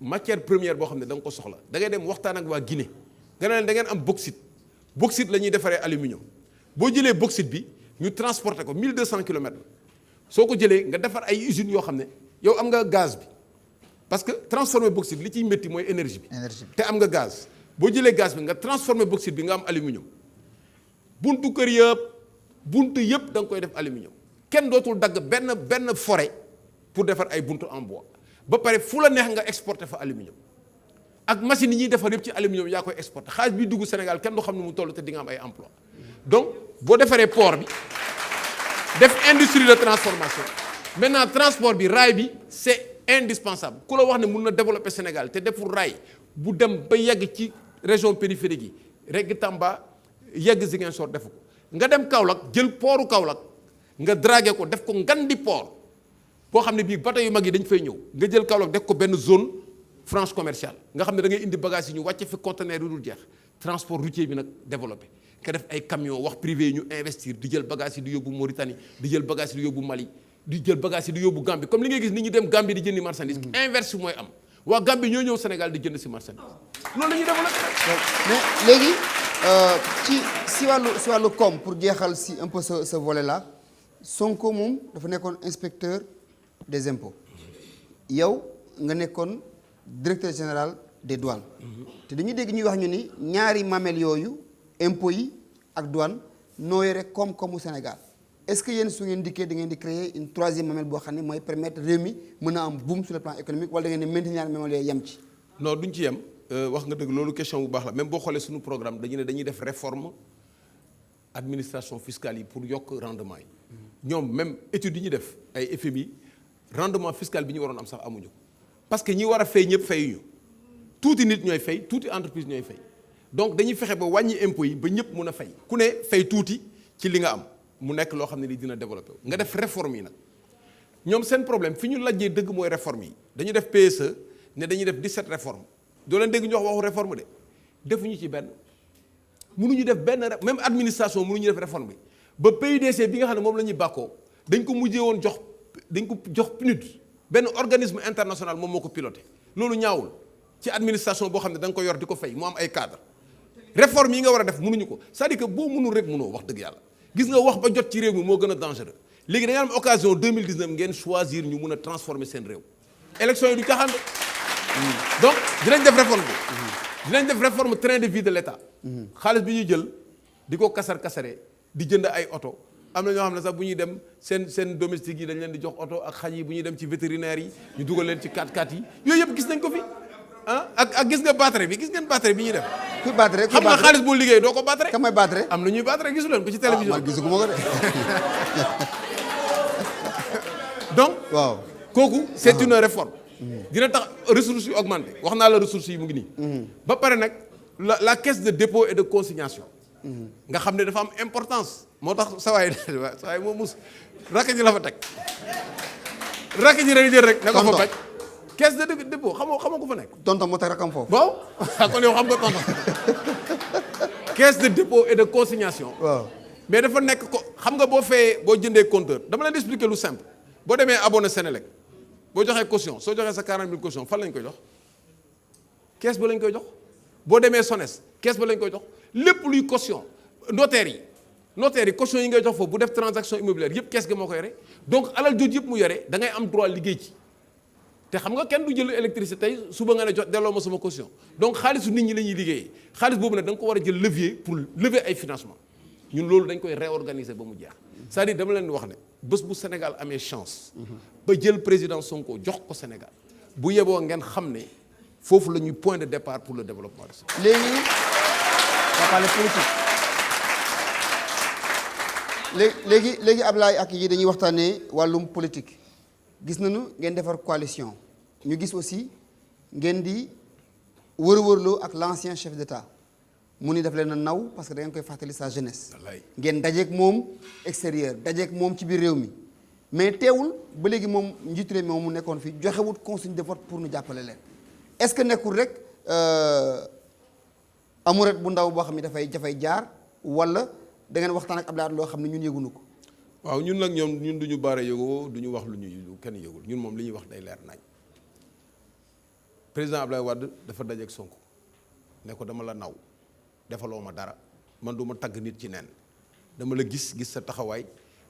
matière première boo xam ne da nga ko soxla da ngay dem waxtaan ak waa Guinée nga ne leen da ngeen am bauxite la ñuy defaree aluminium boo jëlee bauxite bi ñu transporter ko 1200 kilomètres soo ko jëlee nga defar ay usines yoo xam ne yow am nga gaz bi parce que transformer bauxite li ciy métti mooy énergie bi te am nga gaz boo jëlee gaz bi nga transformer bauxite bi nga am aluminium buntu kër yëpp da nga koy def aluminium kenn dootul dagg benn forêt pour defar ay buntu en bois ba pare fu la neex nga exporter fa aluminium ak machine yi ñuy defar yëpp ci aluminium yaa koy exporter xaalis bi dugg Sénégal kenn du xam ne mu toll te di nga am ay emploi donc boo defaree port bi def industrie de transformation maintenant transport bi raay bi c'est indispensable ku la wax ne mun na développer Sénégal te deful raay bu dem ba yegg ci région périphérique yi regg Tamba yegg Ziguinchor defu ko nga dem Kaolack jël portu Kaolack nga dragué ko def ko ngandi port boo xam ne bii bateau yu mag yi dañ fay ñëw nga jël Kaolack def ko benn zone franche commerciale nga xam ne da ngay indi bagage yi ñu wàcce fi conteneur yu dul jeex transport routier bi nag développé nga def ay camion wax privé yi ñu investir di jël bagage yi di yóbbu Mauritanie di jël bagage yi di yóbbu Mali di jël bagage yi di yóbbu Gambie comme li ngay gis nit ñi dem Gambie di jëndi marchandise inverse mooy am waa Gambie ñoo ñëw Sénégal di jënd si marchandise loolu la ñuy développé. mais léegi si wàllu koom pour jeexal si un peu ce volet là Sonko moom dafa nekkoon inspecteur des impôts yow nga nekkoon directeur général des douanes te dañuy dégg ñuy wax ñu ni ñaari mamel yooyu impôts yi ak douane noo yore koom-koomu Sénégal est-ce que yéen su ngeen dikkee da ngeen di créer une troisième mamelle boo xam ne mooy permettre réew mi mën a am boom sur le plan économique wala da ngeen di maintenir mamelle yooyu yem ci. non duñ ci yem wax nga dëgg loolu question bu baax la même boo xoolee suñu programme dañu ne dañuy def réforme administration fiscale yi pour yokk rendement yi ñoom même études yi ñu def ay FMI rendement fiscal bi ñu waroon am sax amuñu ko parce que ñi war a fay ñëpp fayuñu tuuti nit ñooy fay tuuti entreprise ñooy fay donc dañuy fexe ba wàññi impôts yi ba ñëpp mun a fay ku ne fay tuuti ci li nga am mu nekk loo xam ne ni dina développé nga def réforme yi nag ñoom seen problème fi ñu lajjee dëgg mooy réforme yi dañu def PSE ne dañuy def 17 réformes doo leen dégg ñu wax waxu réforme de defuñu ci benn mënuñu def benn même administration mënuñu def réforme bi ba PUDC bi nga xam ne moom la ñuy bàkkoo dañ ko mujjee woon jox PNUD benn organisme international moom moo ko piloté loolu ñaawul ci administration boo xam ne da nga ko yor di ko fay mu am ay cadre réforme yi nga war a def mënuñu ko c'est-à-dire que boo mënul rek mënoo wax dëgg yàlla gis nga wax ba jot ci réew mi moo gën a dangereux léegi da nga am occasion 2019 ngeen choisir ñu mun a transformer seen réew élection yi du caaxaan donc dinañ def réforme bi dinañ def réforme train de vie de l'État xaalis bi ñuy jël di ko kasaree di jënd ay oto am na ñoo xam ne sax bu ñuy dem seen domestique yi dañ leen di jox oto ak xaj yi bu ñuy dem ci vétérinaire yi ñu dugal leen ci 4x4 yi yooyu yëpp gis nañ ko fi ak gis nga batterie bi gis ngeen batterie bi ñuy def kuy batterie xam nga xaalis boo liggéey doo ko batterie ka may batterie am na ñuy batterie gisu leen ko ci télévision man gisuguma ko de donc waaw kooku c'est une réforme dina tax ressources yu augmenté wax naa la ressources yi mu ngi nii ba pare nag la caisse de dépôt et de consignation nga xam ne dafa am importance moo tax sawaay moo mus rakk ji la fa teg rakk ji rek jël rek na ko fa bañ caisse de dépôt xamoo ko fa nekk tonton moo tax rakam foofu waaw kon yow xam nga tonton caisse de dépôt et de consignation waaw mais dafa nekk ko xam nga boo jëndee compteur dama leen di expliquer lu simple boo demee abonné Sénélec boo joxee caution soo joxee sa 40 000 caution fan lañ koy jox caisse ba lañ koy jox boo demee SONES caisse ba lañ koy jox lépp luy caution notaire yi caution yi ngay jox foofu bu def transaction immobilière yëpp caisse ga moo ko yore donc alal jooju yëpp mu yore da ngay am droit liggéey ci te xam nga kenn du jël électricité tey suba nga ne jot delloo ma sama caution donc xaalisu nit ñi la ñuy liggéeyee xaalis boobu nag da nga ko war a jël levier pour lever ay financement ñun loolu dañ koy réorganiser ba mu jeex c'est-à-dire dama leen di wax ne bés bu Sénégal amee chance ba jël président Sonko jox ko Sénégal bu yeboo ngeen xam ne foofu la ñuy point de départ pour le développement de Sénégal. léegi on parle politique léegi Ablaye ak yi dañuy waxtaanee wàllum politique gis nañu ngeen defar coalition ñu gis aussi ngeen di wër-wërloo ak l'ancien chef d'État mu ni daf leen a naw parce que da ngeen koy fàttali sa jeunesse. ngeen dajeek moom extérieur dajeek moom ci biir réew mi mais teewul ba léegi moom njiitu réew mi moom mu nekkoon fi joxewut consigne de vote pour ñu jàppale leen est-ce que nekkul rek amuret bu ndaw boo xam ne dafay jaar wala da ngeen waxtaan ak Abdoulaye loo xam ne ñun yëgunu ko. waaw ñun nag ñun du ñu baare yëgoo du ñu wax lu kenn yëgul ñun moom li ñuy wax day leer nañ président Abdoulaye Wade dafa dajeek Sonko ne ko dama la naw defaloo ma dara man du ma tagg nit ci nen dama la gis sa taxawaay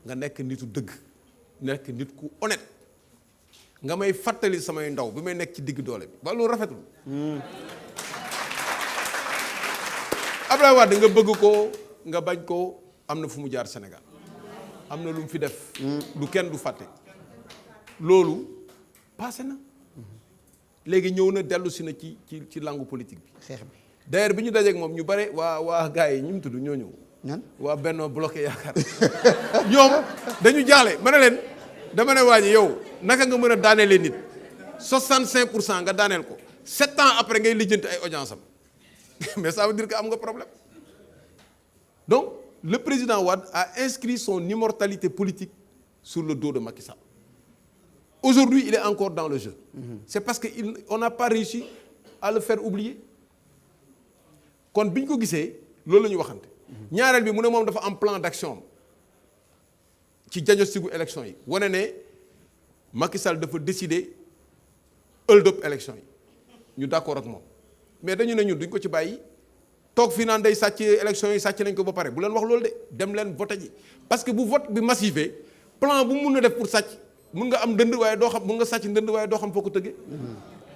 nga nekk nitu dëgg nekk nit ku honnête nga may fàttali samay ndaw bi may nekk ci digg doole bi ba loolu rafetul Abdoulaye Wade nga bëgg ko nga bañ ko am na fu mu jaar Sénégal am na lu mu fi def lu kenn du fàtte loolu passé na léegi ñëw na dellu si na ci langue politique bi xeex bi d'ailleurs bi ñu dajeek moom ñu bare waa gars yi ñu mu tudd ñoo ñëw ñan waa Benno bloqué yaakaar ñoom dañu jaaxle ma ne leen dama ne waa ji yow naka nga mën a daaneele nit 65% nga daaneel ko 7 ans après ngay lijjanti ay audience am mais ça veut dire que am nga problème donc le président Wade a inscrit son immortalité politique sur le dos de Macky Sall aujourd'hui il est encore dans le jeu c'est parce que on n'a pas réussi à le faire oublier kon bi ñu ko gisee loolu la ñu waxante ñaareel bi mu ne moom dafa am plan d'action ci diagnosticu élection yi wane ne Macky Sall dafa décider hold up élection yi ñu d'accord ak moom mais dañu ne ñun duñ ko ci bàyyi toog fii naan day sàcc élection yi sàcc nañ ko ba pare bu leen wax loolu de dem leen voté ji parce que bu vote bi massivé plan bu mun na def pour sàcc mun nga am ndënd waaye doo xam mun nga sàcc ndënd waaye doo xam foo ko tëggee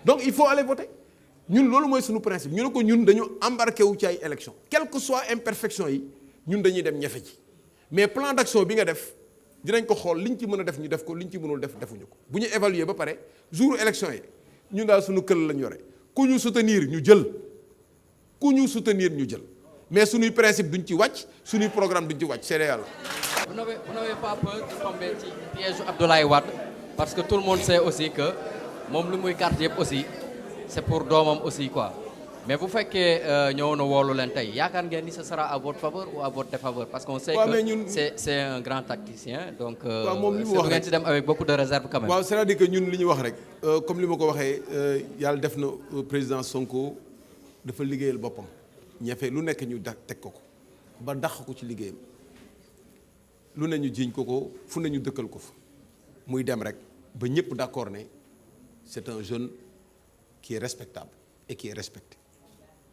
donc il faut aller voter ñun loolu mooy suñu principe ñu ne ko ñun dañu embarqué wu ci ay élection quelle que soit imperfection yi ñun dañuy dem ñefe ji mais plan d'action bi nga def dinañ ko xool liñ ci mën a def ñu def ko liñ ci mënul def defuñu ko bu ñu évaluer ba pare jour élection yi ñun daal suñu këll lañ yore ku ñu soutenir ñu jël mais suñuy principe duñ ci wàcc suñuy programme duñ ci wàcc c'est réel. Vous n'avez pas peur de tomber ci piège Abdoulaye Wade parce que tout le monde sait aussi que moom lu muy carte yëpp aussi c'est pour doomam aussi quoi mais bu fekkee ñëw na woolu leen tey yaakaar ngeen ni ce sera à votre faveur ou à votre défaveur parce qu'on sait que c'est un grand tacticien donc moom li mu wax ngeen ci dem avec beaucoup de réserve quand même. waaw c'est-à-dire que ñun li ñu wax rek comme li ma ko waxee yàlla def na président Sonko dafa liggéeyal boppam ñefe lu nekk ñu teg ko ba dàq ko ci liggéeyam lu ne ñu jiiñ ko fu ne ñu dëkkal ko fa muy dem rek ba ñëpp d'accord ne c'est un jeune qui est respectable et qui est respecté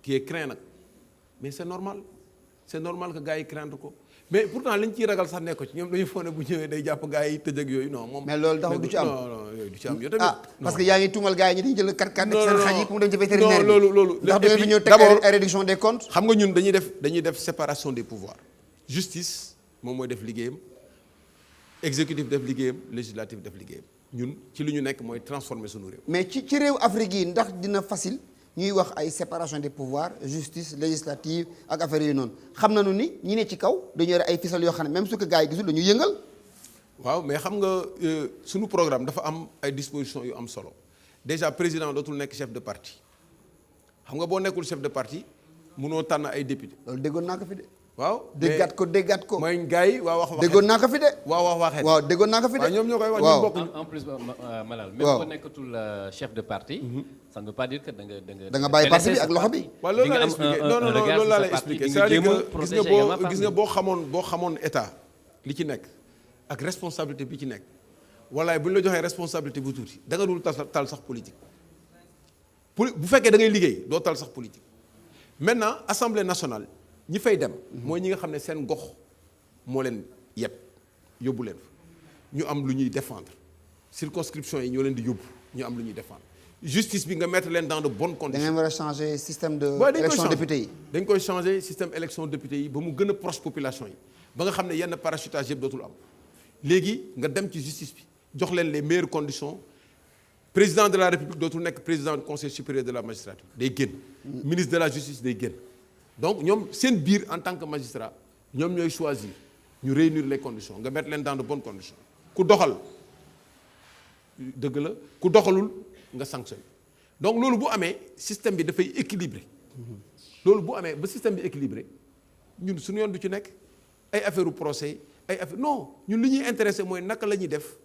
qui est craint nag mais c'est normal que gars yi craindre ko mais pourtant liñ ciy ragal sax nekk ko ci ñoom dañu foog ne bu ñëwee day jàpp gars yi tëj ak yooyu non moom. mais loolu tax du ci am non yooyu du ci am yow tamit. parce que yaa ngi tuumal gars yi ñu dañu jël kat seen xaj yi pour mu dem ci vétérinaire bi. loolu ndax da ngeen fi ñëw teg ay réduction des comptes. xam nga ñun dañuy def séparation des pouvoirs justice moom mooy def liggéeyam exécutif def liggéeyam législatif def liggéeyam ñun ci li ñu nekk mooy transformer sunu réew. mais ci réew Afrique yi ndax dina facile ñuy wax ay séparation des pouvoirs justice législative ak affaire yooyu noonu xam nañu ni ñi ne ci kaw dañu yore ay ficelles yoo xam ne même su ko gars yi gisul dañuy yëngal. waaw mais xam nga sunu programme dafa am ay dispositions yu am solo déjà président dootul nekk chef de parti xam nga boo nekkul chef de parti munoo tànn ay député. loolu déggoon naa ko fi de. waaw déggaat ko. mooy gars yi waa wax waxeet déggoon naa ko fi de. wax waxeet waaw déggoon naa ko fi de. waaw ñoom ñoo koy wax ñu bokk. en plus Malal. même boo nekkatul chef de parti. ça ne veut pas dire que da nga bàyyi parti bi ak loxo bi. waaw loolu laa lay expliqué non loolu laa lay expliqué c'est-à-dire que gis nga boo xamoon état li ci nekk ak responsabilité bi ci nekk walaay bu ñu la joxee responsabilité bu tuuti da nga dul tal sax politique. bu fekkee da ngay liggéey doo tal sax politique maintenant assemblée nationale. ñi fay dem mooy ñi nga xam ne seen gox moo leen yóbbu leen fa ñu am lu ñuy défendre circonscription yi ñoo leen di yóbbu ñu am lu ñuy défendre justice bi nga mettre leen dans de bonnes conditions. da ngeen war a changer système de élection député yi. dañ koy changer système élection député yi ba mu gën a proche population yi ba nga xam ne yenn parachutage yëpp dootul am léegi nga dem ci justice bi jox leen les meilleures conditions président de la république dootul nekk président du conseil supérieur de la magistrature day génn ministre de la justice day génn. donc ñoom seen biir en tant que magistrat ñoom ñooy choisir ñu réunir les conditions nga mettre leen dans de bonnes conditions ku doxal dëgg la ku doxalul nga sanctionné donc loolu bu amee système bi dafay équilibré loolu bu amee ba système bi équilibré ñun suñu yoon du ci nekk ay affaire u procès ay affaire non ñun li ñuy intéressé mooy naka la ñuy def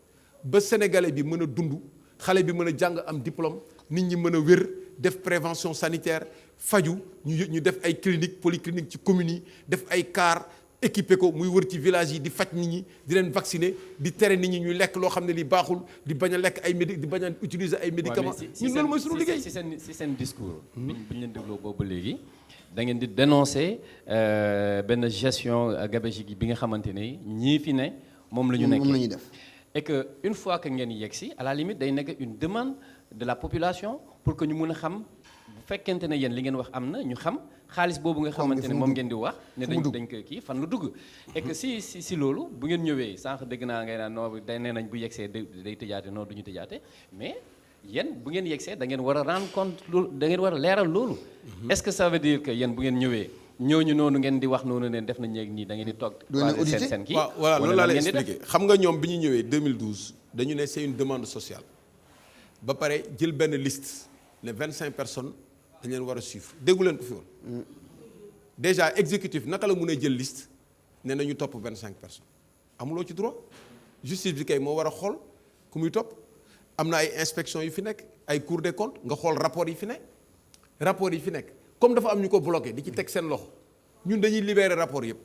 ba sénégalais bi mën a dund xale bi mën a jàng am diplôme nit ñi mën a wér def prévention sanitaire faju ñu def ay clinique polyclinique ci communes yi def ay car équipé ko muy wër ci village yi di faj nit ñi di leen vacciner di tere nit ñi ñuy lekk loo xam ne li baaxul di bañ a lekk ay di bañ a utiliser ay médicaments ñun loolu mooy suñu liggéey si seen discours bi ñu leen dégloo boobu léegi da ngeen di dénoncer benn gestion gabégique bi nga xamante ne ñii fi ne moom la ñu nekk moom la ñuy def et que une fois que ngeen yegg si à la limite day nekk une demande de la population pour que ñu mën a xam bu fekkente ne yéen li ngeen wax am na ñu xam xaalis boobu nga xamante ne moom ngeen di wax ne dañ ko kii fan lu dugg et que si loolu bu ngeen ñëwee sànq dégg naa ngay naan non day nee nañ bu yegsee day tëjaate non du ñu tëjaate mais yéen bu ngeen yegsee da ngeen war a rendre compte loolu da ngeen war a leeral loolu est-ce que ça veut dire que yéen bu ngeen ñëwee ñooñu noonu ngeen di wax noonu ne def nañ ñeeg nii da ngeen di toog seen kii waaw voilà loolu laa lay expliqué xam nga ñoom bi ñu ñëwee 2012 dañu ne c'est une demande sociale ba pare jël benn liste ne 25 personnes dañ leen war a suivre déggu leen ko fi woon déjà exécutif naka la mun a jël liste ne nañu topp 25 personnes amuloo ci droit justice bi kay moo war a xool ku muy topp am na ay inspection yu fi nekk ay cour des comptes nga xool rapport yi fi nekk comme dafa am ñu ko bloqué di ci teg seen loxo ñun dañuy libérer rapport yëpp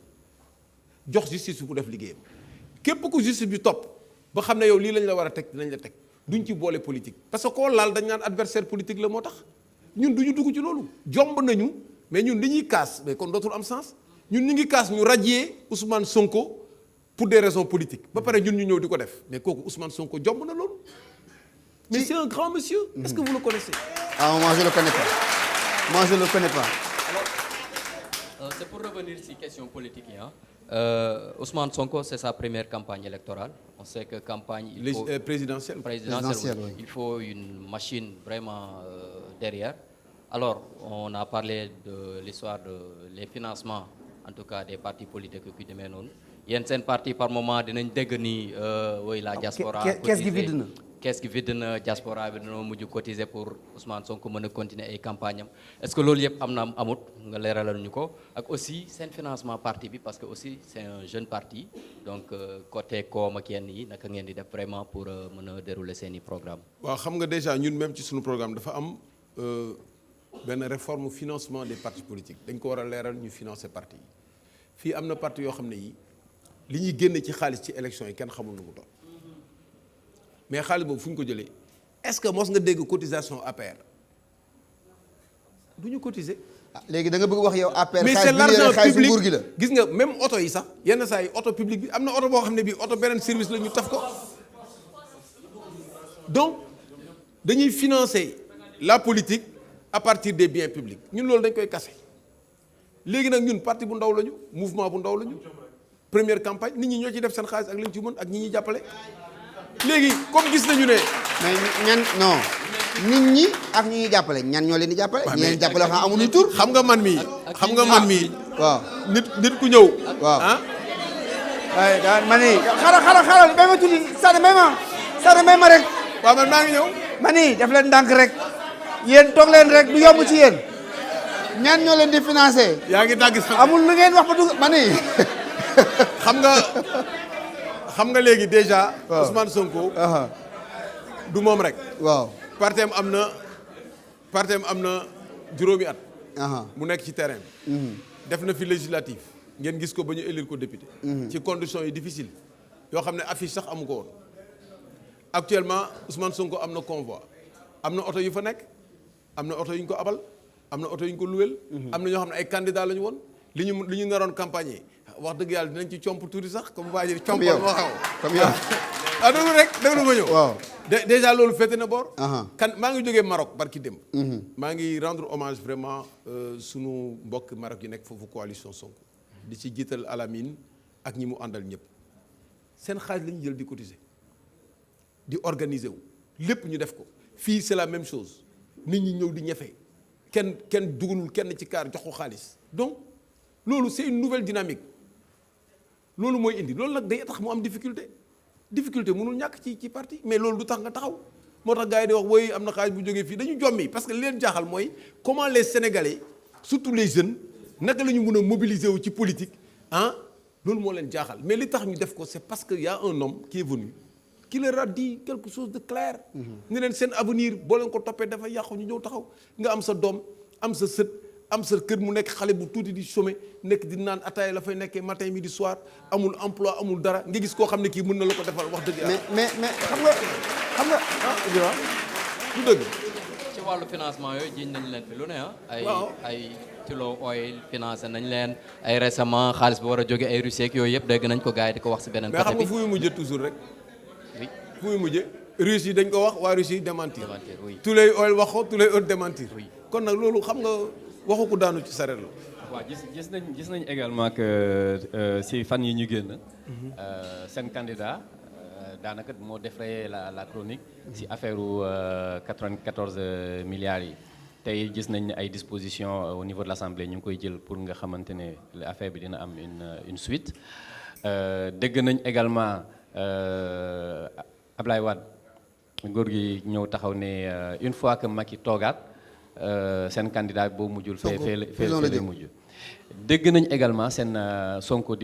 jox justice bi ku def liggéeyam képp ku justice bi topp ba xam ne yow lii lañ la war a teg dinañ la teg duñ ci boole politique parce que koo laal dañ naan adversaire politique la moo tax ñun duñu dugg ci loolu jomb nañu mais ñun li ñuy kaas mais kon dootul am sens ñun ñu ngi kaas ñu radier Ousmane Sonko pour des raisons politiques ba pare ñun ñu ñëw di ko def mais kooku Ousmane Sonko jomb na loolu mais c'est un grand monsieur est-ce que vous le connaissez moi je le connais pas moi je le connais pas alors c'est pour revenir sur question politique yi Ousmane Sonko c'est sa première campagne électorale on sait que campagne il faut présidentielle oui. Il faut une machine vraiment derrière alors on a parlé de l'histoire de les financements en tout cas des partis politiques yu demee noonu yéen seen parti par moment dinañ dégg ni oui la diaspora kees gi vide na kees gi vide na diaspora bi dañoo mujj cotiser pour Ousmane Sonko mën a continuer ay campagne am est-ce que loolu yëpp am na amut nga leeralal ñu ko ak aussi seen financement parti bi parce que aussi c'est un jeune parti donc côté koom ak yenn yi naka ngeen di def vraiment pour mën a dérouler seen i programme. waaw xam nga déjà ñun même ci suñu programme dafa am benn réforme financement des partis politiques dañ ko war a leeral ñu financer parti yi fii am na parti yoo xam ne yi li ñuy génne ci xaalis ci élection yi kenn xamul nu mu doon mais xaalis boobu fu ñu ko jëlee est-ce que mos nga dégg cotisation APR du ñu cotiser. léegi da nga bëgg wax yow APR. mais c'est l'argent public nguur gi la. gis nga même oto yi sax yenn saa yi oto public bi am na oto boo xam ne bii oto beneen service la ñu taf ko donc dañuy financer la politique à partir des biens publics ñun loolu dañ koy kase léegi nag ñun parti bu ndaw lañu mouvement bu ndaw lañu première campagne nit ñi ñoo ci def seen xaalis ak lañ ci mën ak ñi ñuy jàppale léegi comme gis nañu ne. mais ñan non nit ñi ak ñi ñuy jàppale ñan ñoo leen di jàppale. ñi leen jàppale xam amuñu tur. xam nga man mii. xam nga man mii. waaw nit ku ñëw. waaw ah. waaye daal ma ni. xaaral may ma tuuti Sada may ma rek. waaw man maa ngi ñëw. ma ni def leen ndànk rek. yéen toog leen rek du yomb ci yéen. ñan ñoo leen di financé. yaa ngi dagg sax. amul lu ngeen wax ba dugg ma ni. xam nga léegi déjà. waaw Ousmane Sonko. du moom rek. waaw partem am na juróomi at. mu nekk ci terrain bi. def na fi législative ngeen gis ko ba ñu élire ko député. ci conditions yi difficile yoo xam ne affiche sax amu ko woon. actuellement Ousmane Sonko am na convoi am na oto yu fa nekk am na oto yu ñu ko abal am na oto yu ñu ko luwel. am na ñoo xam ne ay candidats la ñu woon li ñu naroon campagne wax dëgg yàlla dinañ ci comp tuuti sax comme waa ji compal moo xaw comme yow ah déglu ma ñëw waaw déjà loolu féete na boor kan maa ngi jógee Maroc barki démb maa ngi rendre hommage vraiment sunu mbokk Maroc yi nekk foofu coalition Sonko di ci jiital Alamine ak ñi mu àndal ñëpp seen xaalis la ñu jël di cotiser di organiser wu lépp ñu def ko fii c'est la même chose nit ñi ñëw di ñefe kenn dugalul kenn ci kaar jox ko xaalis donc loolu c'est une nouvelle dynamique loolu mooy indi loolu nag day tax mu am difficulté mënul ñàkk ci parti mais loolu du tax nga taxaw moo tax gars yi di wax woy am na xaalis bu jógee fii dañu jommi parce que li leen jaaxal mooy comment les Sénégalais surtout les jeunes naka la ñu mën a mobiliser wu ci politique loolu moo leen jaaxal mais li tax ñu def ko c'est parce que y a un homme qui est venu qui leur a dit quelque chose de clair ne leen seen avenir boo leen ko toppee dafa yàqu ñu ñëw taxaw nga am sa doom am sa sët am sa kër mu nekk xale bu tuuti di chômer nekk di naan ataaya la fay nekkee matin midi soir amul emploi amul dara nga gis koo xam ne kii mën na la ko defal wax dëgg yàlla. mais xam nga du dëgg. ci wàllu financement yooyu jiñ nañ leen fi lu ne ay Tullow Oil financé nañ leen ay récemment xaalis bi war a jóge ay Russie ak yooyu yëpp dégg nañ ko gars yi di ko wax si beneen côté bi mais xam nga fu muy mujjee toujours rek. oui fu muy mujjee Russie dañ ko wax waa Russie démentir. oui Tullow Oil wax ko Tullow Oil démentir. oui kon nag loolu xam nga waxu ko daanu ci sareet la. waaw gis nañ également que si fan yi ñu génn. seen candidat daanaka moo défrayé la chronique. si affaire 94 milliards yi. tey gis nañ ay dispositions au niveau de l'Assemblée ñu ngi koy jël pour nga xamante ne affaire bi dina am une suite. dégg nañ également Ablaye Wade góor gi ñëw taxaw ne une fois que Macky toogaat. seen candidat boo mujjul fee la mujj dégg nañ également seen Sonko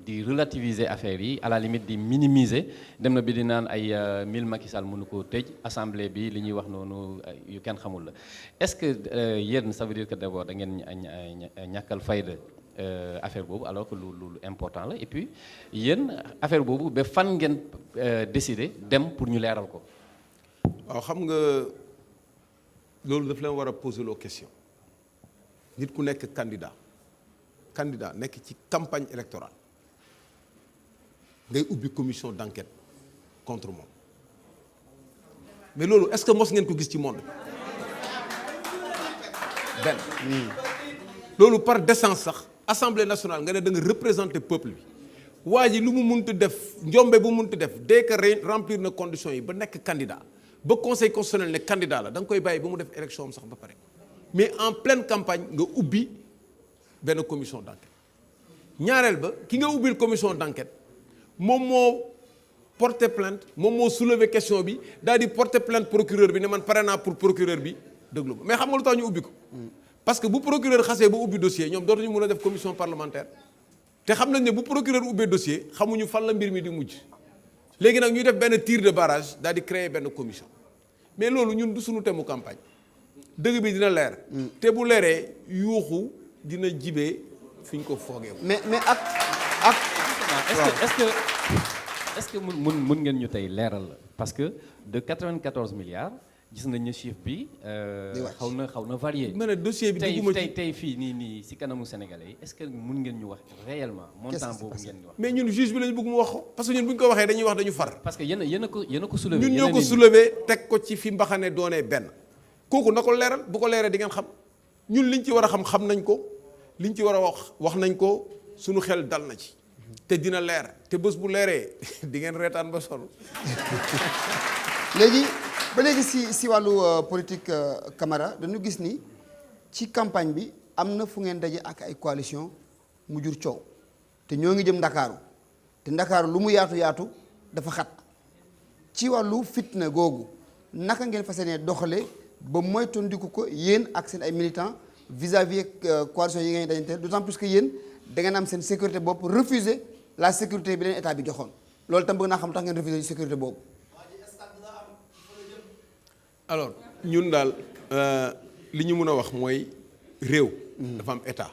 di relativiser affaire yi à la limite di minimiser dem na bi di naan ay 1000 Macky Sall mënu ko tëj assemblée bi li ñuy wax noonu yu kenn xamul la est-ce que yéen ça veut dire que d'abord da ngeen ñàkkal fayda affaire boobu alors que lu important la et puis yéen affaire boobu ba fan ngeen décider dem pour ñu leeral ko. waaw xam nga. loolu daf leen war a poser loo question nit ku nekk candidat nekk ci campagne électorale ngay ubbi commission d'enquête contre moom mais loolu est-ce que mos ngeen ko gis ci monde benn loolu par décence sax assemblée nationale nga ne da nga représenter peuple bi waa ji lu mu munti def njombe bu munti def dès que remplir na conditions yi ba nekk candidat ba conseil constitutionnel ne candidat la da nga koy bàyyi ba mu def élection am sax ba pare mais en pleine campagne nga ubbi benn commission d'enquête ñaareel ba ki nga ubbil commission d'enquête moom moo porter plainte moom moo soulever question bi daal di porter plainte procureur bi ne man pare naa pour procureur bi déglu ko mais xam nga lu tax ñu ubbi ko. parce que bu procureur xasee ba ubbi dossier ñoom dootuñu mën a def commission parlementaire te xam nañ ne bu procureur ubbee dossier xamuñu fan la mbir mi di mujj léegi nag ñuy def benn tir de barrage daal di créer benn commission mais loolu ñun du suñu thème campagne dëgg bi dina leer. te bu leeree yuuxu dina jibee fi ñu ko foogee. mais ak. est-ce que mun ngeen ñu tey leeral parce que de 94 milliards gis nañ ne chiffre bi xaw na varié. ma ne dossier bi dugguma ci tey fii nii si kanamu sénégalais yi est-ce que mun ngeen ñu wax réellement montant boobu ngeen ñu wax. mais ñun juge bi lañu bëgg mu wax ko parce que ñun bu ñu ko waxee dañuy wax dañu far. parce que yéen a ko soulevé. ñun ñoo ko soulevé teg ko ci fi mbaxane doonee benn kooku na ko leeral bu ko leeree di ngeen xam ñun liñ ci war a xam nañ ko liñ ci war a wax nañ ko suñu xel dal na ci te dina leer te bés bu leeree di ngeen reetaan ba sol. léegi ba léegi si wàllu politique Camara dañu gis ni ci campagne bi am na fu ngeen daje ak ay coalition mu jur coow te ñoo ngi jëm Ndakaaru te Ndakaaru lu mu yaatu dafa xat ci wàllu fitna googu naka ngeen fas yéenee doxale ba moytandiku ko yéen ak seen ay militants vis-à-vis coalition yi ngeen dajanteel d'autant plus que yéen da ngeen am seen sécurité bopp refuser la sécurité bi leen état bi joxoon loolu tam bëgg naa xam tax ngeen refuser sécurité boobu. alors ñun daal li ñu mën a wax mooy réew. dafa am état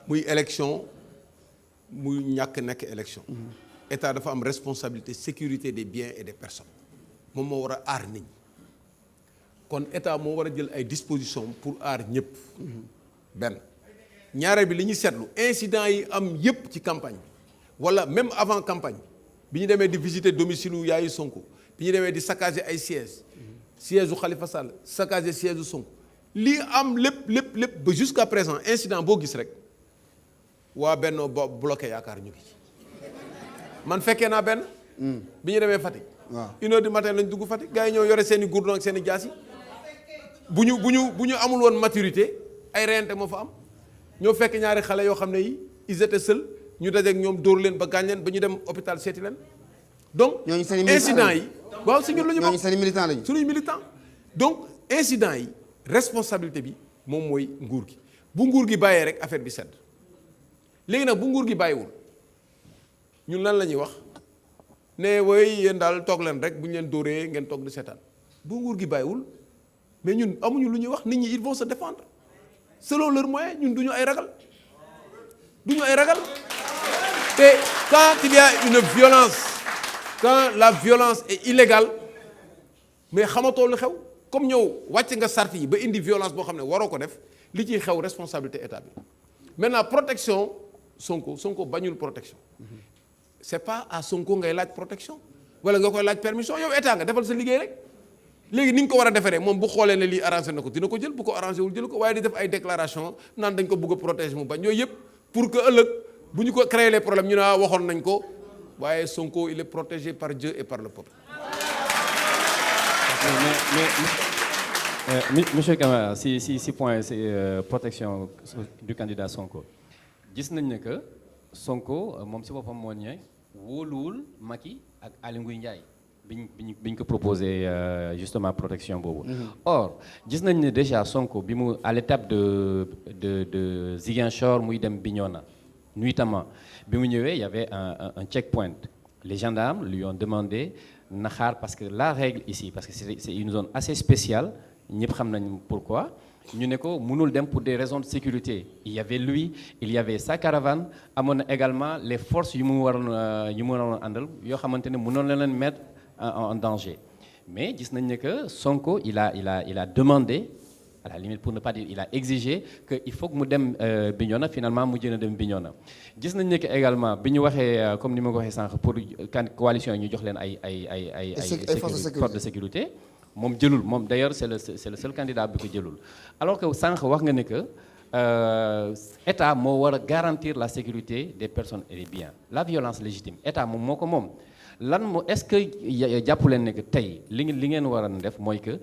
muy élection muy ñàkk nekk élection. état dafa am responsabilité sécurité des biens et des personnes moom moo war a aar nit ñi kon état moo war a jël ay dispositions pour aar ñëpp. benn ñaareel bi li ñu seetlu incident yi am yëpp ci campagne bi wala même avant campagne bi ñu demee di visiter domicile u yaayu Sonko bi ñu demee di saccager ay siège u Khalifa Sall saccager siège u Sonko lii am lépp ba jusqu'à présent incident boo gis rek waa Benno bloqué yaakaar ñu ngi ci man fekkee naa benn. bi ñu demee Fatick. waaw 1h du matin lañ dugg Fatick gars yi ñoo yore seen i gourdon ak seen i jaas yi bu ñu amul woon maturité ay reyante moo fa am ñoo fekk ñaari xale yoo xam ne yi ils étaient seuls ñu dajeek ñoom dóor leen ba gaañ leen ba ñu dem hôpital seeti leen donc. ñooñu seen incident yi. waaw si ñun la ñu bokk ñooñu seen militant lañu. suñuy militant donc incident yi responsabilité bi moom mooy nguur gi bu nguur gi bàyyee rek affaire bi sedd léegi nag bu nguur gi bàyyiwul ñun lan la ñuy wax ne woy yéen daal toog leen rek bu ñu leen dóoree ngeen toog di seetaan bu nguur gi bàyyiwul mais ñun amuñu lu ñuy wax nit ñi ils vont se défendre selon leurs moyens ñun duñu ay ragal te quand il y a une violence quand la violence est illégale mais xamatoo lu xew comme ñëw wàcc nga sart yi ba indi violence boo xam ne waroo ko def li ciy xew responsabilité état bi maintenant protection Sonko bañul protection c'est pas à Sonko ngay laaj protection wala nga koy laaj permission yow état nga defal sa liggéey rek léegi ni ñu ko war a defaree moom bu xoolee ne lii arrangé na ko dina ko jël bu ko arrangé wul jël ko waaye di def ay déclaration naan dañ ko bëgg a protéger mu bañ yooyu yëpp pour que ëllëg bu ñu ko créer les problèmes ñu ne waxoon nañ ko waaye Sonko il est protégé par Dieu et par le peuple. Monsieur Camara si point protection du candidat Sonko gis nañ ne que Sonko moom si boppam moo ne wóoluwul Macky ak Aly Ngouille Ndiaye biñ ko proposé justement protection boobu. Or gis nañ ne déjà Sonko bi mu à l'étape de Ziguinchor muy dem Bignona nuitamment bi mu ñëwee il y avait un checkpoint les gendarmes lui ont demandé na xaar parce que la règle ici parce que c'est une zone assez spéciale ñëpp xam nañ pourquoi ñu ne ko mënul dem pour des raisons de sécurité il y avait lui il y avait sa caravane amoon na également les forces yu mu waroon àndal yoo xamante ne mënoon na leen mettre en danger mais gis nañ ne que Sonko il a demandé à la limite pour ne pas dire il a exigé que il faut que mu dem Bignona finalement mu jën a dem Bignona gis nañ ne que également bi ñu waxee comme ni ma ko waxee sànq pour coalition yi ñu jox leen ay forces de sécurité moom jëlul moom d'ailleurs c'est le seul candidat bi ko jëlul alors que sànq wax nga ne que état moo war a garantir la sécurité des personnes et des biens la violence légitime état moom moo ko moom lan moo est-ce que jàppu leen ne que tey li ngeen war a def mooy que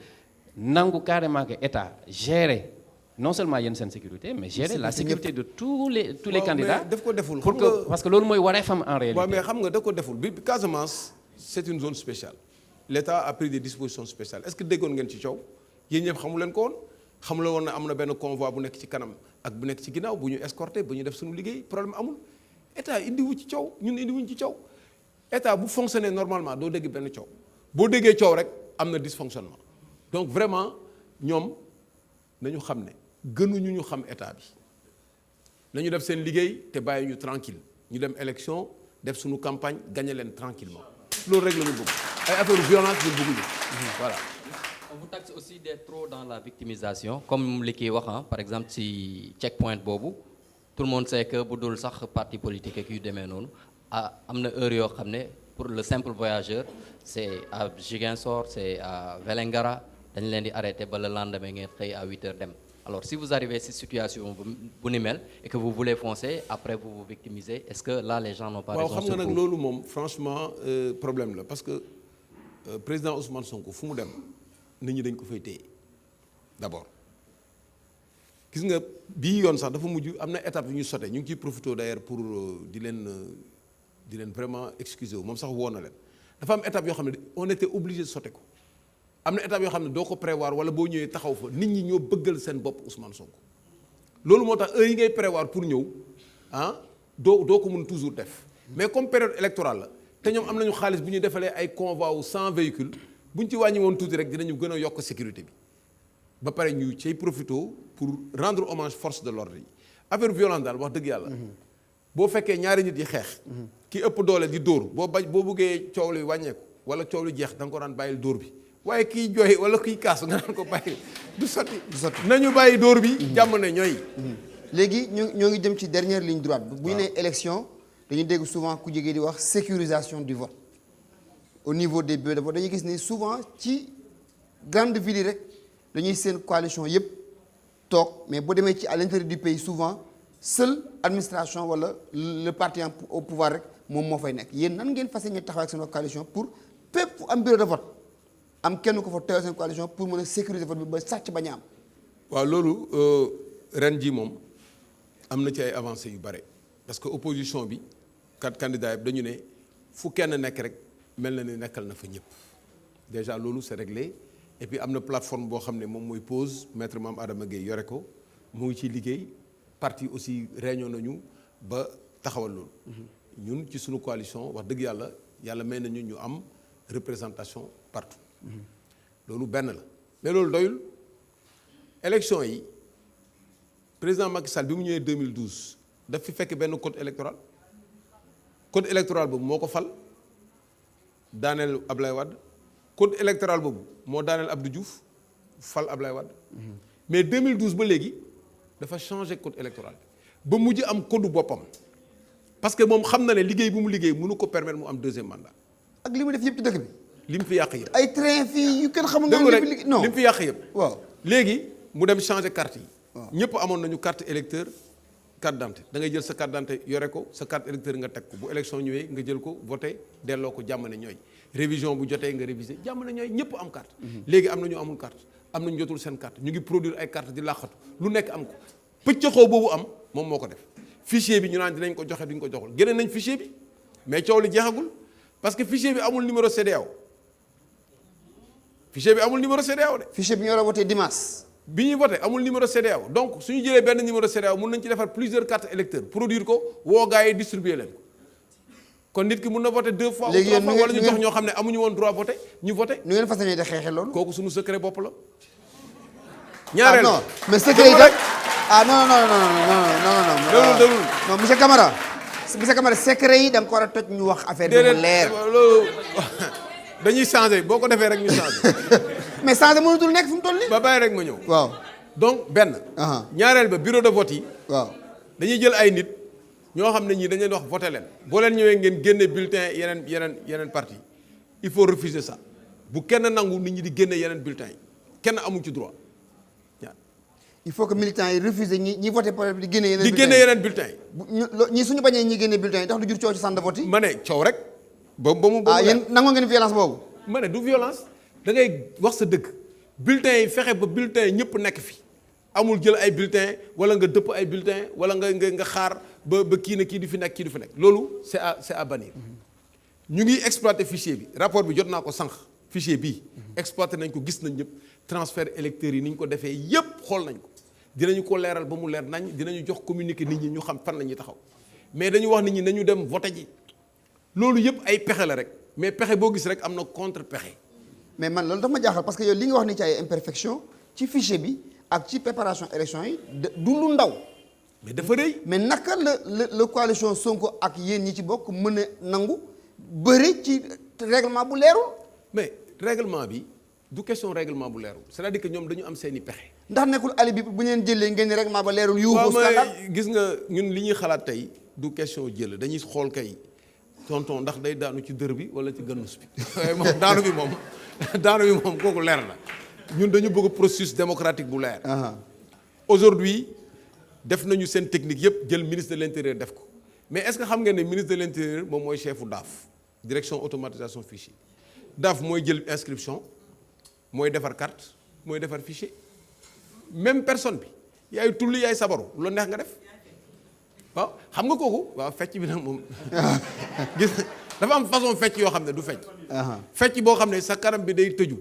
nangu carrément que état gérer non seulement yéen seen sécurité mais gérer la sécurité de tous les candidats daf ko deful pour que parce que loolu mooy wareefam en réalité. waaw mais xam nga daf ko deful bi Casamance c'est une zone spéciale l'État a pris des dispositions spéciales est-ce que déggoon ngeen ci coow yéen ñëpp xamu leen ko woon xamu la woon ne am na benn convoi bu nekk ci kanam ak bu nekk ci ginnaaw bu ñu escorté bu ñu def suñu liggéey problème amul État indiwu ci coow ñun indiwuñ ci coow État bu fonctionner normalement doo dégg benn coow boo déggee coow rek am na dysfonctionnement donc vraiment ñoom nañu xam ne gënuñu ñu xam État bi nañu def seen liggéey te bàyyi ñu tranquille ñu dem élection def suñu campagne gagner leen tranquillement loolu rek la ñu bëgg ay affaire violence ñu bëgguñu voilà. On vous taxe aussi d'être trop dans la victimisation comme li kii wax par exemple ci checkpoint boobu tout le monde sait que bu dul sax parti politique ak yu demee noonu am na heure yoo xam ne pour le simple voyageur c'est à Ziguinchor c'est à Vélingara dañ leen di arrêter ba le lendemain ngeen xëy à 8 heures dem alors si vous arrivez ci situation bu ni mel et que vous voulez foncer après vous vous victimisez est-ce que là les gens n'ont pas raison waaw xam nga nag loolu moom franchement problème la parce que président Ousmane Sonko fu mu dem nit ñi dañ ko fay téye d'abord gis nga bii yoon sax dafa mujj am na étape yu ñu sote ñu ngi ciy profité d'ailleurs pour di leen vraiment excuser wu moom sax woo na leen dafa am étape yoo xam ne on était obligé de sote ko am na étape yoo xam ne doo ko prévoir wala boo ñëwee taxaw fa nit ñi ñoo bëggal seen bopp Ousmane Sonko loolu moo tax heure yi ngay prévoir pour ñëw doo ko mën toujours def mais comme période électorale la te ñoom am nañu xaalis bu ñu defalee ay convoi wu 100 véhicules bu ñu ci wàññi woon tuuti rek dinañu gën a yokk sécurité bi ba pare ñu cay profito pour rendre hommage force de l'ordre yi affaire violence daal wax dëgg yàlla boo fekkee ñaari nit yi xeex ki ëpp doole di dóor boo bëggee coow li wàññeeku wala coow li jeex da nga ko daan bàyyil dóor bi waaye kiy jooy wala kiy kaas nga naan ko bàyyi du sotti nañu bàyyi dóor bi jàmm ne ñooy léegi ñoo ngi jëm ci dernière ligne droite bu ñu nee élection dañuy dégg souvent ku jege di wax sécurisation du vote au niveau des bureaux de vote dañuy gis ni souvent ci grande ville yi rek dañuy seen coalition yëpp toog mais boo demee ci à l'intérieur du pays souvent seule administration wala le parti au pouvoir rek moom moo fay nekk yéen nan ngeen fas yéene taxaw ak seen coalition pour fépp fu am bureau de vote am kenn ko fa teewal seen coalition pour mën a sécuriser vote bi ba sàcc bañ a am. waaw loolu ren ji moom am na ci ay avancées yu bare parce que opposition bi 4 candidats yi dañu ne fu kenn nekk rek mel na ni nekkal na fa ñëpp déjà loolu c'est réglé et puis am na plateforme boo xam ne moom mooy pause maître Mame Adama Gueye yore ko mu ngi ciy liggéey parti aussi réunion nañu ba taxawal loolu. ñun ci suñu coalition wax dëgg yàlla may nañu ñu am représentation partout. loolu benn la mais loolu doyul élection yi président Macky Sall bi mu ñëwee 2012 daf fi fekk benn code électoral boobu moo ko fal daaneel Ablaye Wade code électoral boobu moo daaneel Abdou Diouf fal Ablaye Wade mais 2012 ba léegi dafa changé code électoral ba mujj am code boppam parce que moom xam na ne liggéey bu mu liggéey mënu ko permettre mu am deuxième mandat. ak li mu def yëpp ci dëkk bi. li mu fi yàq yëpp. ay train fii yu kenn xamul. dëgg rek non li mu fi yàq yëpp. waaw léegi mu dem changer carte yi. waaw ñëpp amoon nañu carte électeur carte d'identité da ngay jël sa carte d'identité yore ko sa carte électeur nga teg ko bu élection ñëwee nga jël ko voté delloo ko jàmm ne ñooy révision bu jotee nga réviser jàmm ne ñooy ñëpp am carte. léegi am na ñu amul carte am na ñu jotul seen carte ñu ngi produire ay carte di làqatu lu nekk am ko pëccëxoo boobu am moom moo ko def fichier bi ñu naan dinañ ko joxe duñ ko joxul génne nañ fichier bi mais coow li jeexagul parce que fichier bi amul numéro CEDEAO fichier bi amul numéro CEDEAO de. fichier bi ñu war a voté dimanche. bi ñuy voté amul numéro CEDEAO donc suñu jëlee benn numéro CEDEAO mun nañ ci defar plusieurs cartes électeurs produire ko woo gars yi distribuer leen ko kon nit ki mun na voté 2 fois. léegi ou 3 fois wala ñu jox ñoo xam ne amuñu woon droit voté ñu voté. nu ngeen fas yéene di xeexee loolu. kooku suñu secret bopp la. ñaareel non mais secret yi rek non monsieur Camara secret yi da nga ko war a toj ñu wax affaire bi mu leer. loolu dañuy changé boo ko defee rek ñu changé. mais changé mënatul nekk fi mu toll nii. ba bàyyi rek ma ñëw. waaw donc benn. ñaareel ba bureau de vote yi. waaw dañuy jël ay nit ñoo xam ne ñii dañu leen wax voté leen. boo leen ñëwee ngeen génne bulletin yeneen parti il faut refuser ça bu kenn nangu nit ñi di génne yeneen bulletins yi kenn amuñ ci droit. il faut que militants yi refuser ñi voté par di génne yeneen bulletins yi. ñi suñu bañee ñi génne bulletins yi ndax du jur coow ci centre de vote yi. ma ne coow rek. ba mu yéen nangoo ngeen violence boobu. ma ne du violence da ngay wax sa dëgg bulletins yi fexe ba bulletins yi ñëpp nekk fi amul jël ay bulletins wala nga dëpp ay bulletins wala nga xaar ba kii na kii du fi nekk kii du fi nekk loolu c'est à bannir ñu ngi exploité fichier bi rapport bi jot naa ko sànq fichier bii exploité nañ ko gis nañ ñëpp transfert électeurs yi ni ñu ko defee yëpp xool nañ ko dinañu ko leeral ba mu leer nañ dinañu jox communiqué nit ñi ñu xam fan la ñuy taxaw mais dañu wax nit ñi nañu dem voté ji loolu yëpp ay pexe la rek mais pexe boo gis rek am na contre pexe. mais man loolu dafa ma jaaxal parce que yow li nga wax ni ci ay imperfection ci fichier bi ak ci préparation élection yi du lu ndaw. mais dafa rëy. mais naka la coalition Sonko ak yéen ñi ci bokk mën a nangu bëri ci règlement bu leerul. mais règlement bi du question règlement bu leerul c'est-à-dire que ñoom dañu am seeni pexe. ndax nekkul ali bi bu ngeen jëlee ngeen ni règlement ba leerul. yu waaw mais gis nga ñun li ñuy xalaat tey du question jël dañuy xool kay tonton ndax day daanu ci dër bi wala ci gënnus bi waaye moom daanu bi moom kooku leer na ñun dañu bëgg processus démocratique bu leer. Aujourd'hui def nañu seen technique yëpp jël ministre de l'intérieur def ko mais est-ce que xam ngeen ne ministre de l'intérieur moom mooy chefu DAF direction automatisation fichier DAF mooy jël inscription mooy defar carte mooy defar fichier même personne bi yaay tulli yaay sabaru lu neex nga def waaw xam nga kooku waaw fecc bi nag moom gis dafa am façon fecc yoo xam ne du fecc. fecc boo xam ne sa kanam bi day tëju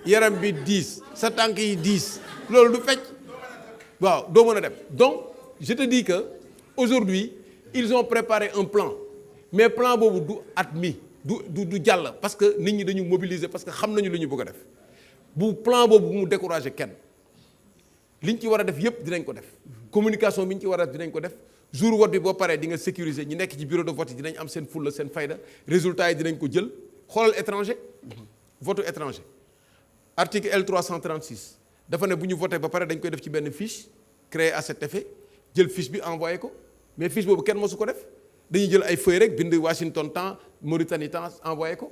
yaram bi diis sa tànk yi diis loolu du fecc waaw doo mën a dem donc je te dis que aujourd'hui ils ont préparé un plan mais plan boobu du admis du jàll parce que nit ñi dañu mobiliser parce que xam nañu lu ñu bëgg a def bu plan boobu bu mu décourager kenn liñ ci war a def yépp dinañ ko def communication bi ñu ci war a def dinañ ko def jour vote bi boo paree di nga sécuriser ñi nekk ci bureau de vote yi dinañ am seen fulla seen fayda résultat yi dinañ ko jël xoolal étranger vote étranger article L336 dafa ne bu ñu voté ba pare dañ koy def ci benn fiche créé à cet effet jël fiche bi envoyé ko mais fiche boobu kenn mosu ko def dañuy jël ay feuilles rek bind Washington temps Mauritanie temps envoyé ko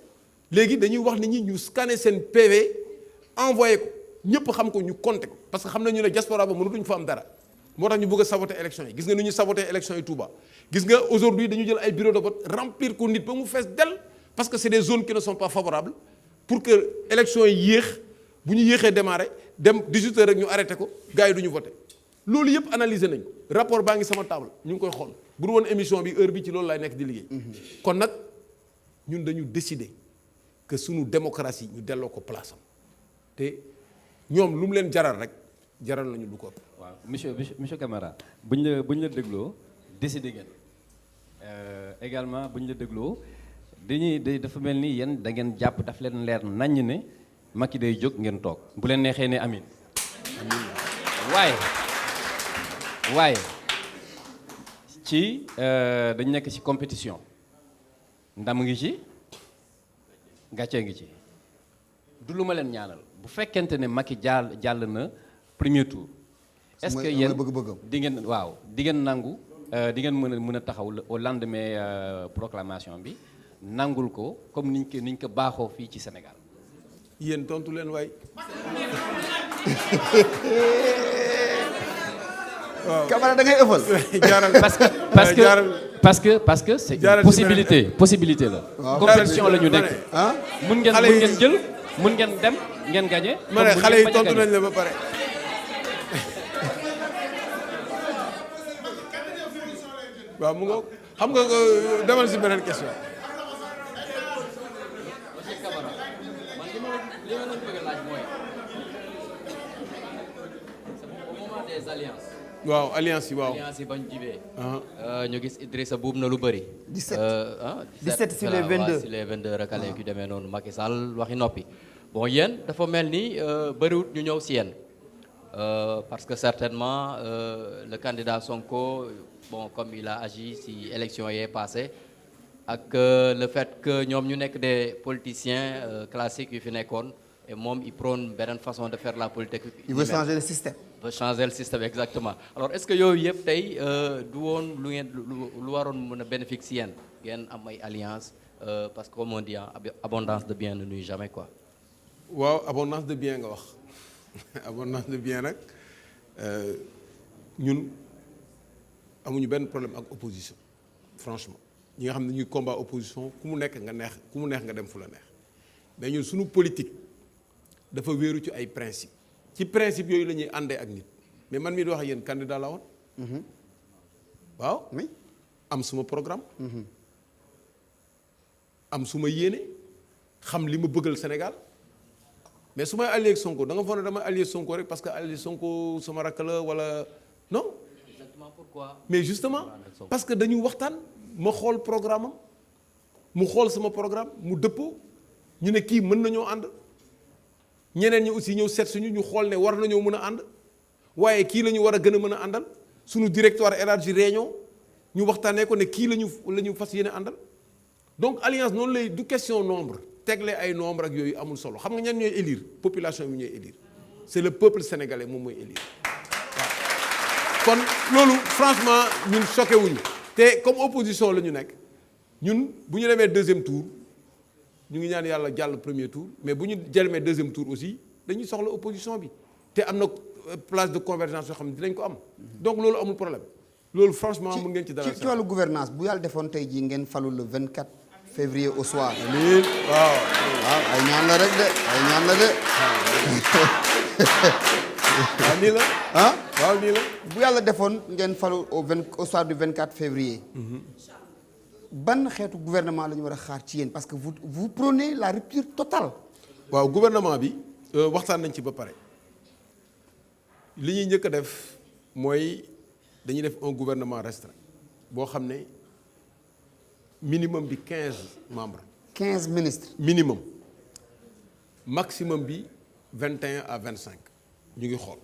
léegi dañuy wax nit ñi ñu scanner seen PV envoyé ko ñëpp xam ko ñu compté ko parce que xam nañu ne diaspora ba mënatuñu fa am dara moo tax ñu bëgg a saboter élection yi gis nga ni ñu saboter élection yi Touba gis nga aujourd'hui dañu jël ay bureau de vote remplir ko nit ba mu fees del parce que c'est des zones qui ne sont pas favorables pour que élection yi yéex bu ñu yéexee démarrer dem 18 heures rek ñu arrêté ko gars yi du ñu voté loolu yëpp analyser nañ ko rapport baa ngi sama table ñu ngi koy xool bu dul woon émission bi heure bi ci loolu laay nekk di liggéey. kon nag ñun dañu décider que sunu démocratie ñu delloo ko place am te ñoom lu mu leen jaral rek jaral nañu lu ko ëpp. waaw monsieur Camara buñ la dégloo décider ngeen également buñ la dégloo dafa mel ni yéen da ngeen jàpp daf leen leer naññ ne Macky day jóg ngeen toog bu leen neexee ne amin waaye ci dañ nekk ci compétition ndam ngi ci gàccee ngi ci du lu ma leen ñaanal bu fekkente ne Macky jàll na premier tour est-ce que yéen di ngeen nangu di ngeen mën a taxaw au lendemain proclamation bi nangul ko comme niñ ko baaxoo fii ci Sénégal. yéen tontu leen waay. waaw Camara da ngay ëffal. jaaral parce que c'est une possibilité la. waaw compétition la ñu nekk. mun ngeen jël mun ngeen dem ngeen gagné. ma ne xale yi tontu nañ la ba pare. waaw mu ngoog xam nga demal si beneen question. waaw alliance yi waaw. alliance yi bañ jibee ñu gis Idrissa buub na lu bëri. 17 sur les 22 sur les 22 recalés yu demee noonu Macky Sall waxi noppi. bon yéen dafa mel ni bëriwut ñu ñëw si yéen parce que certainement le candidat Sonko bon comme il a agi si élection yee passé ak le fait que ñoom ñu nekk des politiciens classiques yu fi nekkoon et moom il prône beneen façon de faire la politique. il veut changer le système. va changer le système exactement alors est-ce que yooyu yëpp tey du woon lu ngeen lu waroon mën a bénéfice si yéen ngeen am ay alliance parce que comme on dit abondance de biens ne nuit jamais quoi. waaw abondance de biens nga wax abondance de biens nag ñun amuñu benn problème ak opposition franchement ñi nga xam ne ñuy combat opposition ku mu neex nga dem fu la neex mais ñun suñu politique dafa wéeru ci ay principe ci principe yooyu la ñuy àndee ak nit mais man mii di wax ak yéen candidat la woon. waaw am suma programme. am su ma yéene xam li ma bëggal Sénégal mais su may allié ak Sonko da nga foog ne damay allié Sonko rek parce que allié Sonko sama rakk la wala non. Exactement pourquoi. mais justement parce que dañu waxtaan ma xool programme am mu xool sama programme mu dëppoo ñu ne kii mën nañoo ànd ñeneen ñi aussi ñëw seet suñu ñu xool ne war nañoo mën a ànd waaye kii la ñu war a gën a mën a àndal suñu directoire élargi réunion ñu waxtaanee ko ne kii la ñu fas yéene àndal donc alliance noonu lay du question nombre tegle ay nombre ak yooyu amul solo xam nga ñan ñooy élire population bi ñooy élire c'est le peuple sénégalais moom mooy élire waaw kon loolu franchement ñun choqué wuñu te comme opposition la ñu nekk ñun bu ñu demee deuxième tour ñu ngi ñaan yàlla jàll premier tour mais bu ñu jëlmee deuxième tour aussi dañuy soxla opposition bi te am na place de convergence yoo xam ne dinañ ko am donc loolu amul problème loolu franchement mën ngeen ci dara ci wàllu gouvernance bu yàlla defoon tey jii ngeen falu le 24 février au soir. amiin waaw ay ñaan la rek de ay ñaan la de. waaw nii la ah waaw nii la bu yàlla defoon ngeen falu au soir du 24 février. ban xeetu gouvernement la ñu war a xaar ci yéen parce que vous prônez la rupture totale. waaw gouvernement bi waxtaan nañ ci ba pare li ñuy njëkk a def mooy dañuy def un gouvernement restreint boo xam ne minimum bi 15 membres. 15 ministres. minimum maximum bi 21 à 25 ñu ngi xool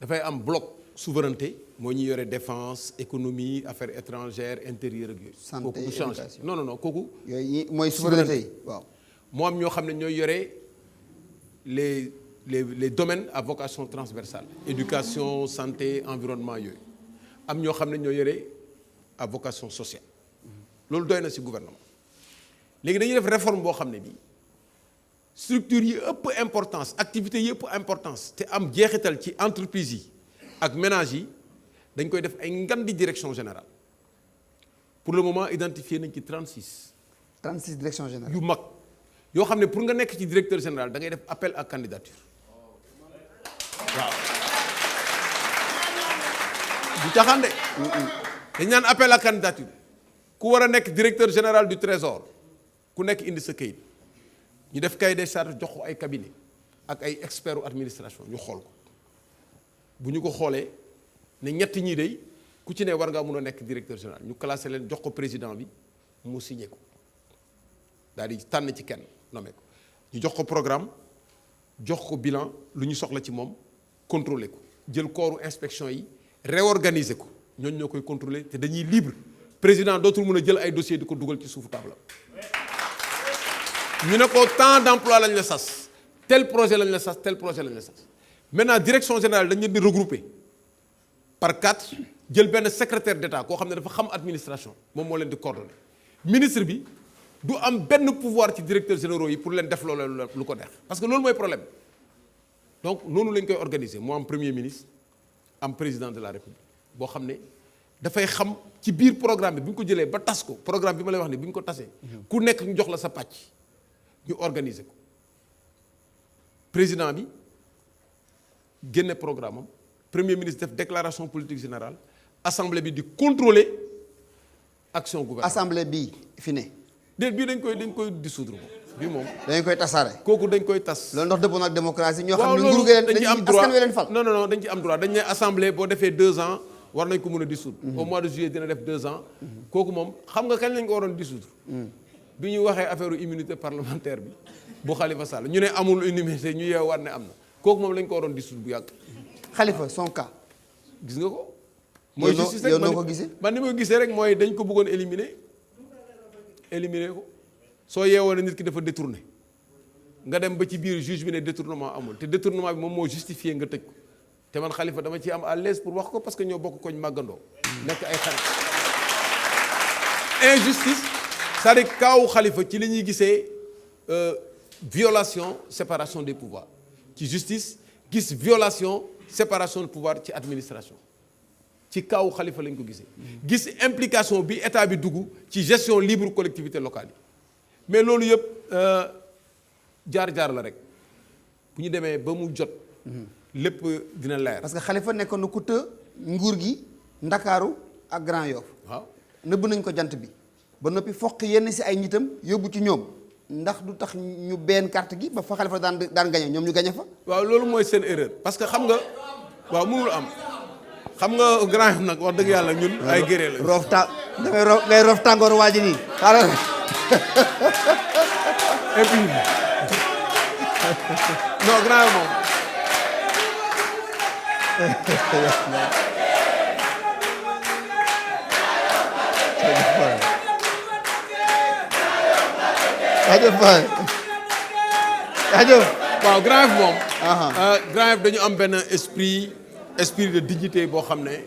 dafay am bloc souveraineté moo ñu yore défense économie affaires étrangères intérieur ak yooyu. santé kooku du changer éducation. non kooku. yooyu mooy souveraineté yi waaw. moo am ñoo xam ne ñooy yore les domaines à vocation transversale éducation santé environnement yooyu am ñoo xam ne ñoo yore à vocation sociale loolu doy na ci gouvernement léegi dañuy def réforme boo xam ne bii structure yi ëpp importance activités yi ëpp importance te am jeexital ci entreprise yi ak ménage yi dañ koy def ay ngandi direction générale pour le moment identifié nañ ci 36 direction générale. yu mag yoo xam ne pour nga nekk ci directeur général da ngay def appel à candidature waaw du caaxaan de dañ naan appel à candidature ku war a nekk directeur général du trésor ku nekk indi sa kayit ñu def cahier des charges jox ko ay cabinet ak ay experts administration ñu xool ko bu ñu ko xoolee ne ñetti ñii day ku ci ne war ngaa mun a nekk directeur général ñu classé leen jox ko président bi mu signé ko daal di tànn ci kenn nommé ko ñu jox ko programme jox ko bilan lu ñu soxla ci moom contrôler ko jël corps inspection yi réorganiser ko ñooñu ñoo koy contrôler te dañuy libre président dootul mën a jël ay dossier di ko dugal ci suufu table ñu ne ko tant d'emploi lañ la sas tel projet lañ la sas tel projet lañ la sas maintenant direction générale dañ leen di regrouper par 4 jël benn secrétaire d'État koo xam ne dafa xam administration moom moo leen di coordonner ministre bi du am benn pouvoir ci directeurs généraux yi pour leen def loolu lu ko neex parce que loolu mooy problème donc noonu lañ koy organiser moo am premier ministre am président de la république boo xam ne dafay xam ci biir programme bi bu ñu ko jëlee ba tas ko programme bi ma lay wax ne bu ñu ko tasee ku nekk ñu jox la sa pàcc ñu organiser ko président bi génne programme am premier ministre def déclaration politique générale assemblée bi di contrôler action gouvernement assemblée bi fi ne. déet bii dañ koy dissoudre ko bii moom. dañ koy tasaare. kooku dañ koy tas. loolu ndax dëppoo na ak démocratie ñoo waaw xam ne nguur gi dañ ci am leen droit askan wi leen fal. non dañ ci am droit dañ ne assemblée boo defee 2 ans war nañ ko mën a dissoudre. au mois de juillet dina def 2 ans. kooku moom xam nga kañ lañ ko waroon dissoudre. bi ñu waxee affaire immunité parlementaire bi bu Khalifa Sall ñu ne amul immunité ñu yeewaat ne am na kooku moom lañ ko waroon dissoudre bu yàgg. Khalifa son cas. gis nga ko. mooy justice rek yow noo ko gisee. man ni ma ko gisee rek mooy dañ ko bëggoon éliminer ko soo yeewoo ne nit ki dafa détourné nga dem ba ci biir juge bi ne détournement amul te détournement bi moom moo justifié nga tëj ko te man Khalifa dama ci am à l'aise pour wax ko parce que ñoo bokk koñ màggandoo nekk ay xarit. injustice c'est-à-dire kaawu Khalifa ci li ñuy gisee violation séparation des pouvoirs ci justice gis violation séparation de pouvoir ci administration ci kaawu Khalifa lañ ko gisee. gis implication bi état bi dugg ci gestion libre collectivité locale yi mais loolu yëpp jaar-jaar la rek bu ñu demee ba mu jot. lépp dina leer. parce que Khalifa nekkoon na ku të nguur gi Ndakaaru ak Grand Yoff. waaw nëbb nañ ko jant bi. ba noppi foq yenn si ay nitam yóbbu ci ñoom ndax du tax ñu benn carte gi ba fa Khalifa daan gañe ñoom ñu gañe fa. waaw loolu mooy seen erreur parce que xam nga waaw mënul am xam nga Grand Yoff nag wax dëgg yàlla ñun ay géré la. roof ta dangay roof ngay roof tàngoor waa ji nii xaaral. et puis non Grand Yoff moom. waaw Grand Yoff moom. Grand Yoff dañu am benn esprit de dignité boo xam ne.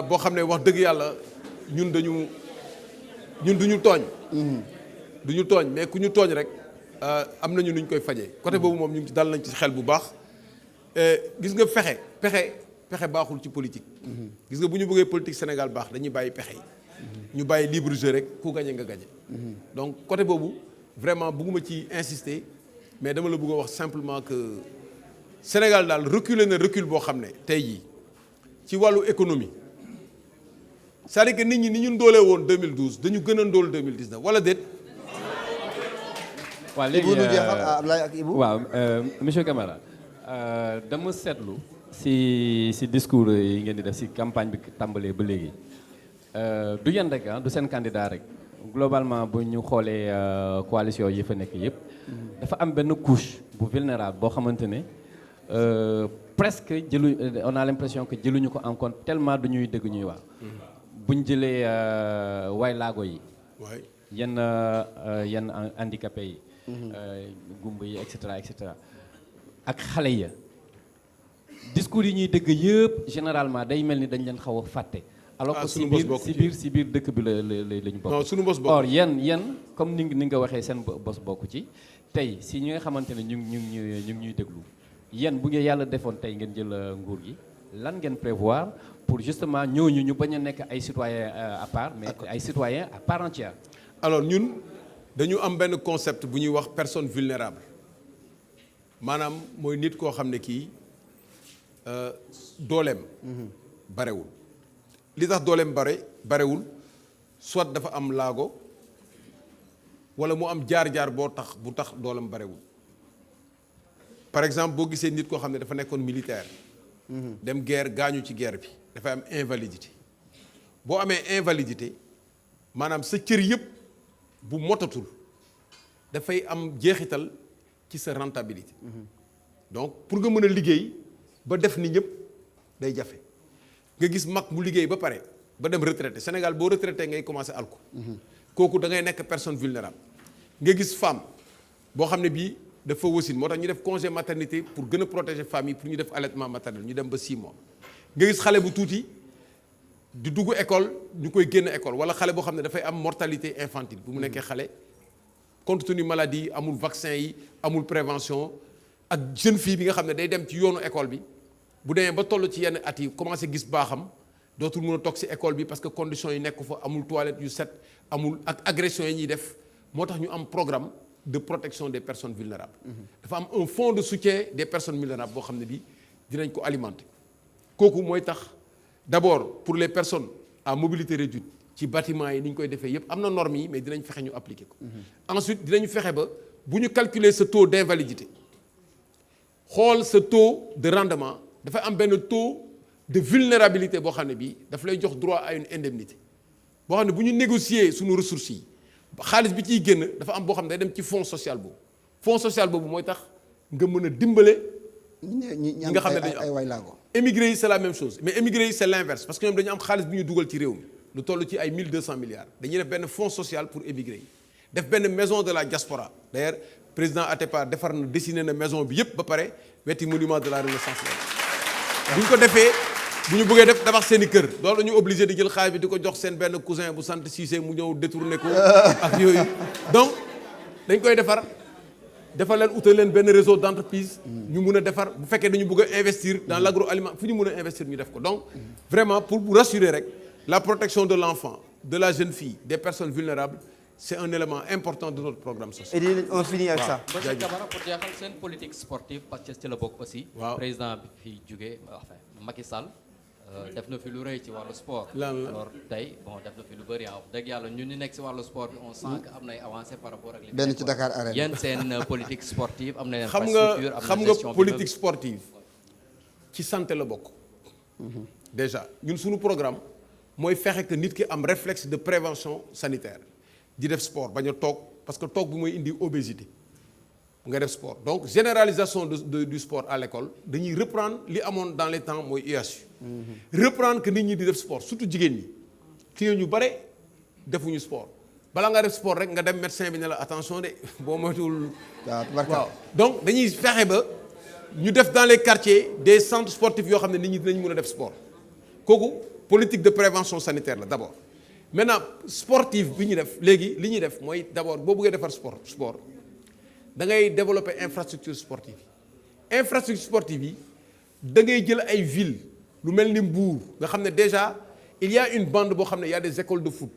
boo xam ne wax dëgg yàlla ñun duñu tooñ. duñu tooñ mais ku ñu tooñ rek am nañu nuñ koy fajee. côté boobu moom ñu ngi dal nañ ci xel bu baax. gis nga pexe baaxul ci politique. gis nga bu ñu bëggee politique Sénégal baax dañuy bàyyi pexe yi. ñu bàyyi libre jeu rek ku gañe nga gañe. donc côté boobu vraiment bëgguma ci insister mais dama la bëgg a wax simplement que Sénégal daal reculer na recul boo xam ne tey jii ci wàllu économie c'est-à-dire que nit ñi ni ñu ndoolee woon 2012 dañu gën a ndóol 2019 wala déet. waaw léegi Ibou nu jeexal Ablaye ak Ibou. waaw monsieur Camara dama seetlu si discours yi ngeen di def si campagne bi tàmbalee ba léegi du yéen rek du seen candidat rek globalement bu ñu xoolee coalition yi fa nekk yëpp dafa am benn couche bu vulnérable boo xamante ne presque on a l'impression que jëluñu ko en compte tellement du ñuy dégg ñuy wax buñ jëlee waay laago yi yenn handicapé yi gumba yi et cetera ak xale ya discours yi ñuy dégg yëpp généralement day mel ni dañ leen xaw a fàtte alors que si biir dëkk bi la ñu bokk. non suñu bos bokk or yéen comme ni nga waxee seen bos bokk ci tey si ñi nga xamante ne ñu ngi ñuy déglu yéen bu ngeen yàlla defoon tey ngeen jël nguur gi lan ngeen prévoir pour justement ñooñu ñu bañ a nekk ay citoyens à part mais ay citoyens à part entière. alors ñun dañu am benn concept bu ñuy wax personne vulnérable maanaam mooy nit koo xam ne kii dooleem barewul li tax dooleem barewul soit dafa am laago wala mu am jaar-jaar bu tax dooleem barewul par exemple boo gisee nit koo xam ne dafa nekkoon militaire dem guerre gaañu ci guerre bi dafay am invalidité boo amee invalidité maanaam sa cër yëpp bu motatul dafay am jeexital ci sa rentabilité donc pour nga mën a liggéey ba def ni ñëpp day jafe nga gis mag mu liggéey ba pare ba dem retraité Sénégal boo retraité ngay commencé alko kooku da ngay nekk personne vulnérable nga gis femme boo xam ne bii dafa wasin moo tax ñu def congé maternité pour gën a protéger famille pour ñu def allaitement maternel ñu dem ba 6 mois nga gis xale bu tuuti di dugg école ñu koy génn école wala xale boo xam ne dafay am mortalité infantile bu mu nekkee xale compte tenu maladie amul vaccin yi amul prévention ak jeune fille bi nga xam ne day dem ci yoonu école bi bu demee ba toll ci yenn at yi commencé gis baaxam dootul mën a toog ci école bi parce que conditions yi nekk fa amul toilette yu set amul ak agression yi ñuy def moo tax ñu am programme de protection des personnes vulnérables dafa am un fonds de soutien des personnes vulnérables boo xam ne bi dinañ ko alimenter kooku mooy tax d'abord pour les personnes à mobilité réduite ci bâtiment yi ni ñu koy defee yépp am na normes yi mais dinañ fexe ñu appliquer ko ensuite dinañu fexe ba bu ñu calculer ce taux d'invalidité xool ce taux de rendement dafa am benn taux de vulnérabilité boo xam ne bii daf lay jox droit à une indemnité boo xam ne bu ñu négocier suñu ressources yi xaalis bi ciy génn dafa am boo xam ne day dem ci fonds social boobu mooy tax nga mën a dimbale ñi nga xam ne dañu ay waylaago émigré yi c'est la même chose mais émigré yi c'est l'inverse parce que ñoom dañu am xaalis bu ñu dugal ci réew mi lu toll ci ay 1200 milliards dañuy def benn fonds social pour émigré yi def benn maison de la diaspora d'ailleurs président Atepa defar na dessiné na maison bi yépp ba pare wetti monument de la renaissance la bu ñu ko defee bu ñu bëggee def tabax seen i kër loolu dañu obligé di jël xaalis bi di ko jox seen benn cousin bu sant Cissé mu ñëw détourné ko ak yooyu donc dañ koy defar leen utal leen benn réseau d'entreprise ñu mun a defar bu fekkee dañu bëgg a investir dans l'agroaliment fu ñu mun a investir ñu def ko donc vraiment pour vous rassurer rek la protection de l'enfant de la jeune fille des personnes vulnérables c'est un élément important de notre programme social. Et on finit avec ça. Monsieur Camara pour jeexal seen politique sportive parce que ci la bokk aussi. waaw président bi fi jógee enfin Macky Sall def na fi lu rëy ci wàllu sport. lan la alors tey bon def na fi lu bëri wax dëgg yàlla ñun ñu nekk si wàllu sport bi on sent que am nay avancé par rapport ak li benn ci Dakar Arena yéen seen politique sportive am na xam infrastructure nga am xam na nga gestion politique sportive ci santé la bokk. déjà ñun suñu programme mooy fexe que nit ki am réflexe de prévention sanitaire di def sport bañ a toog parce que toog bi mooy indi obésité nga def sport donc généralisation du sport à l'école dañuy reprendre li amoon dans les temps mooy UHU. reprendre que nit ñi di def sport surtout jigéen ñi ki ñu bare defuñu sport bala nga def sport rek nga dem médecin bi ne la attention de boo moytuwul. waaw donc dañuy fexe ba ñu def dans les quartiers des centres sportifs yoo xam ne nit ñi dinañ mën a def sport kooku politique de prévention sanitaire la d'abord. maintenant sportif bi ñu def léegi li ñuy def mooy d'abord boo bëggee defar sport da ngay développer infrastructure sportive yi infrastructure sportive yi da ngay jël ay villes lu mel ni Mbour nga xam ne déjà il y a une bande boo xam ne y a des écoles de foot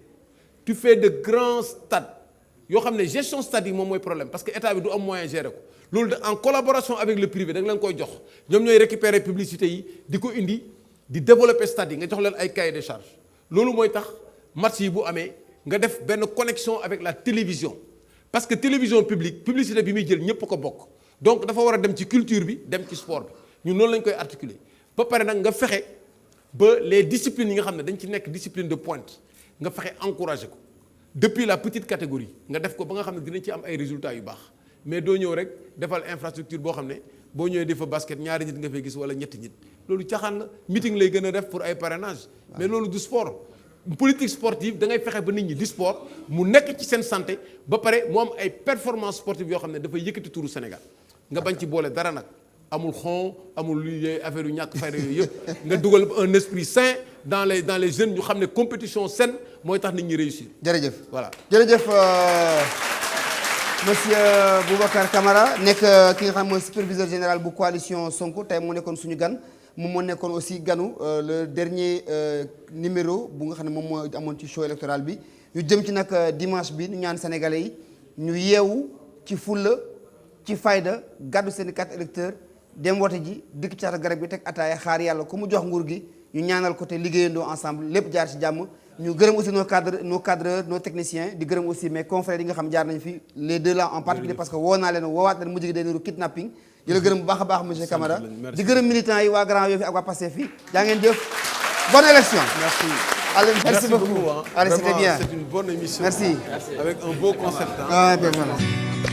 tu fais de grands stades yoo xam ne gestion stade yi moom mooy problème parce que état bi du am moyen gérer ko loolu en collaboration avec le privé da nga leen koy jox ñoom ñooy récupérer publicité yi di ko indi di développer stade yi nga jox leen ay cahier de charge loolu mooy tax match yi bu amee nga def benn connexion avec la télévision parce que télévision publique publicité bi muy jël ñëpp ko bokk donc dafa war a dem ci culture bi dem ci sport bi ñun noonu lañ koy articuler ba pare nag nga fexe ba les disciplines yi nga xam ne dañ ci nekk discipline de pointe nga fexe encourager ko depuis la petite catégorie nga def ko ba nga xam ne dinañ ci am ay résultats yu baax mais doo ñëw rek defal infrastructure boo xam ne boo ñëwee di fa basket ñaari nit nga fay gis wala ñetti nit loolu caaxaan la meeting lay gën a def pour ay parrainage mais loolu du sport politique sportive da ngay fexe ba nit ñi di sport mu nekk ci seen santé ba pare mu am ay performance sportive yoo xam ne dafay yëkkati turu Sénégal nga bañ ci boole dara nag amul xon amul luy affaire yu ñàkk fayda yooyu yëpp nga dugal un esprit sain dans les jeunes ñu xam ne compétition saine mooy tax nit ñi réussir. jërëjëf voilà jërëjëf monsieur Boubacar Camara nekk ki nga xam mooy superviseur général bu coalition Sonko tey moo nekkoon suñu gan moom moo nekkoon aussi ganu le dernier numéro bu nga xam ne moom moo amoon ci show électoral bi ñu jëm ci nag dimanche bi ñu ñaan sénégalais yi ñu yeewu ci fulla ci fayda gàddu seen i carte électeur dem wote ji dikk caata garab bi teg ataaya xaar yàlla ku mu jox nguur gi ñu ñaanal ko te liggéeyandoo ensemble lépp jaar ci jàmm ñu gërëm aussi nos cadreurs nos techniciens di gërëm aussi mes confrères yi nga xam jaar nañ fi les deux là en particulier parce que woo naa leen woowaat leen mujj gi day niru kidnapping di la gërëm bu baax a baax monsieur Camara di gërëm militants yi waa Grand Yoff ak waa Pastef fi jaa ngeen jëf bonne élection. merci. Allez, merci beaucoup. Hein. Allez, c'était bien. C'est une bonne émission. Merci. Avec un beau concept. Hein. Ah, ben voilà.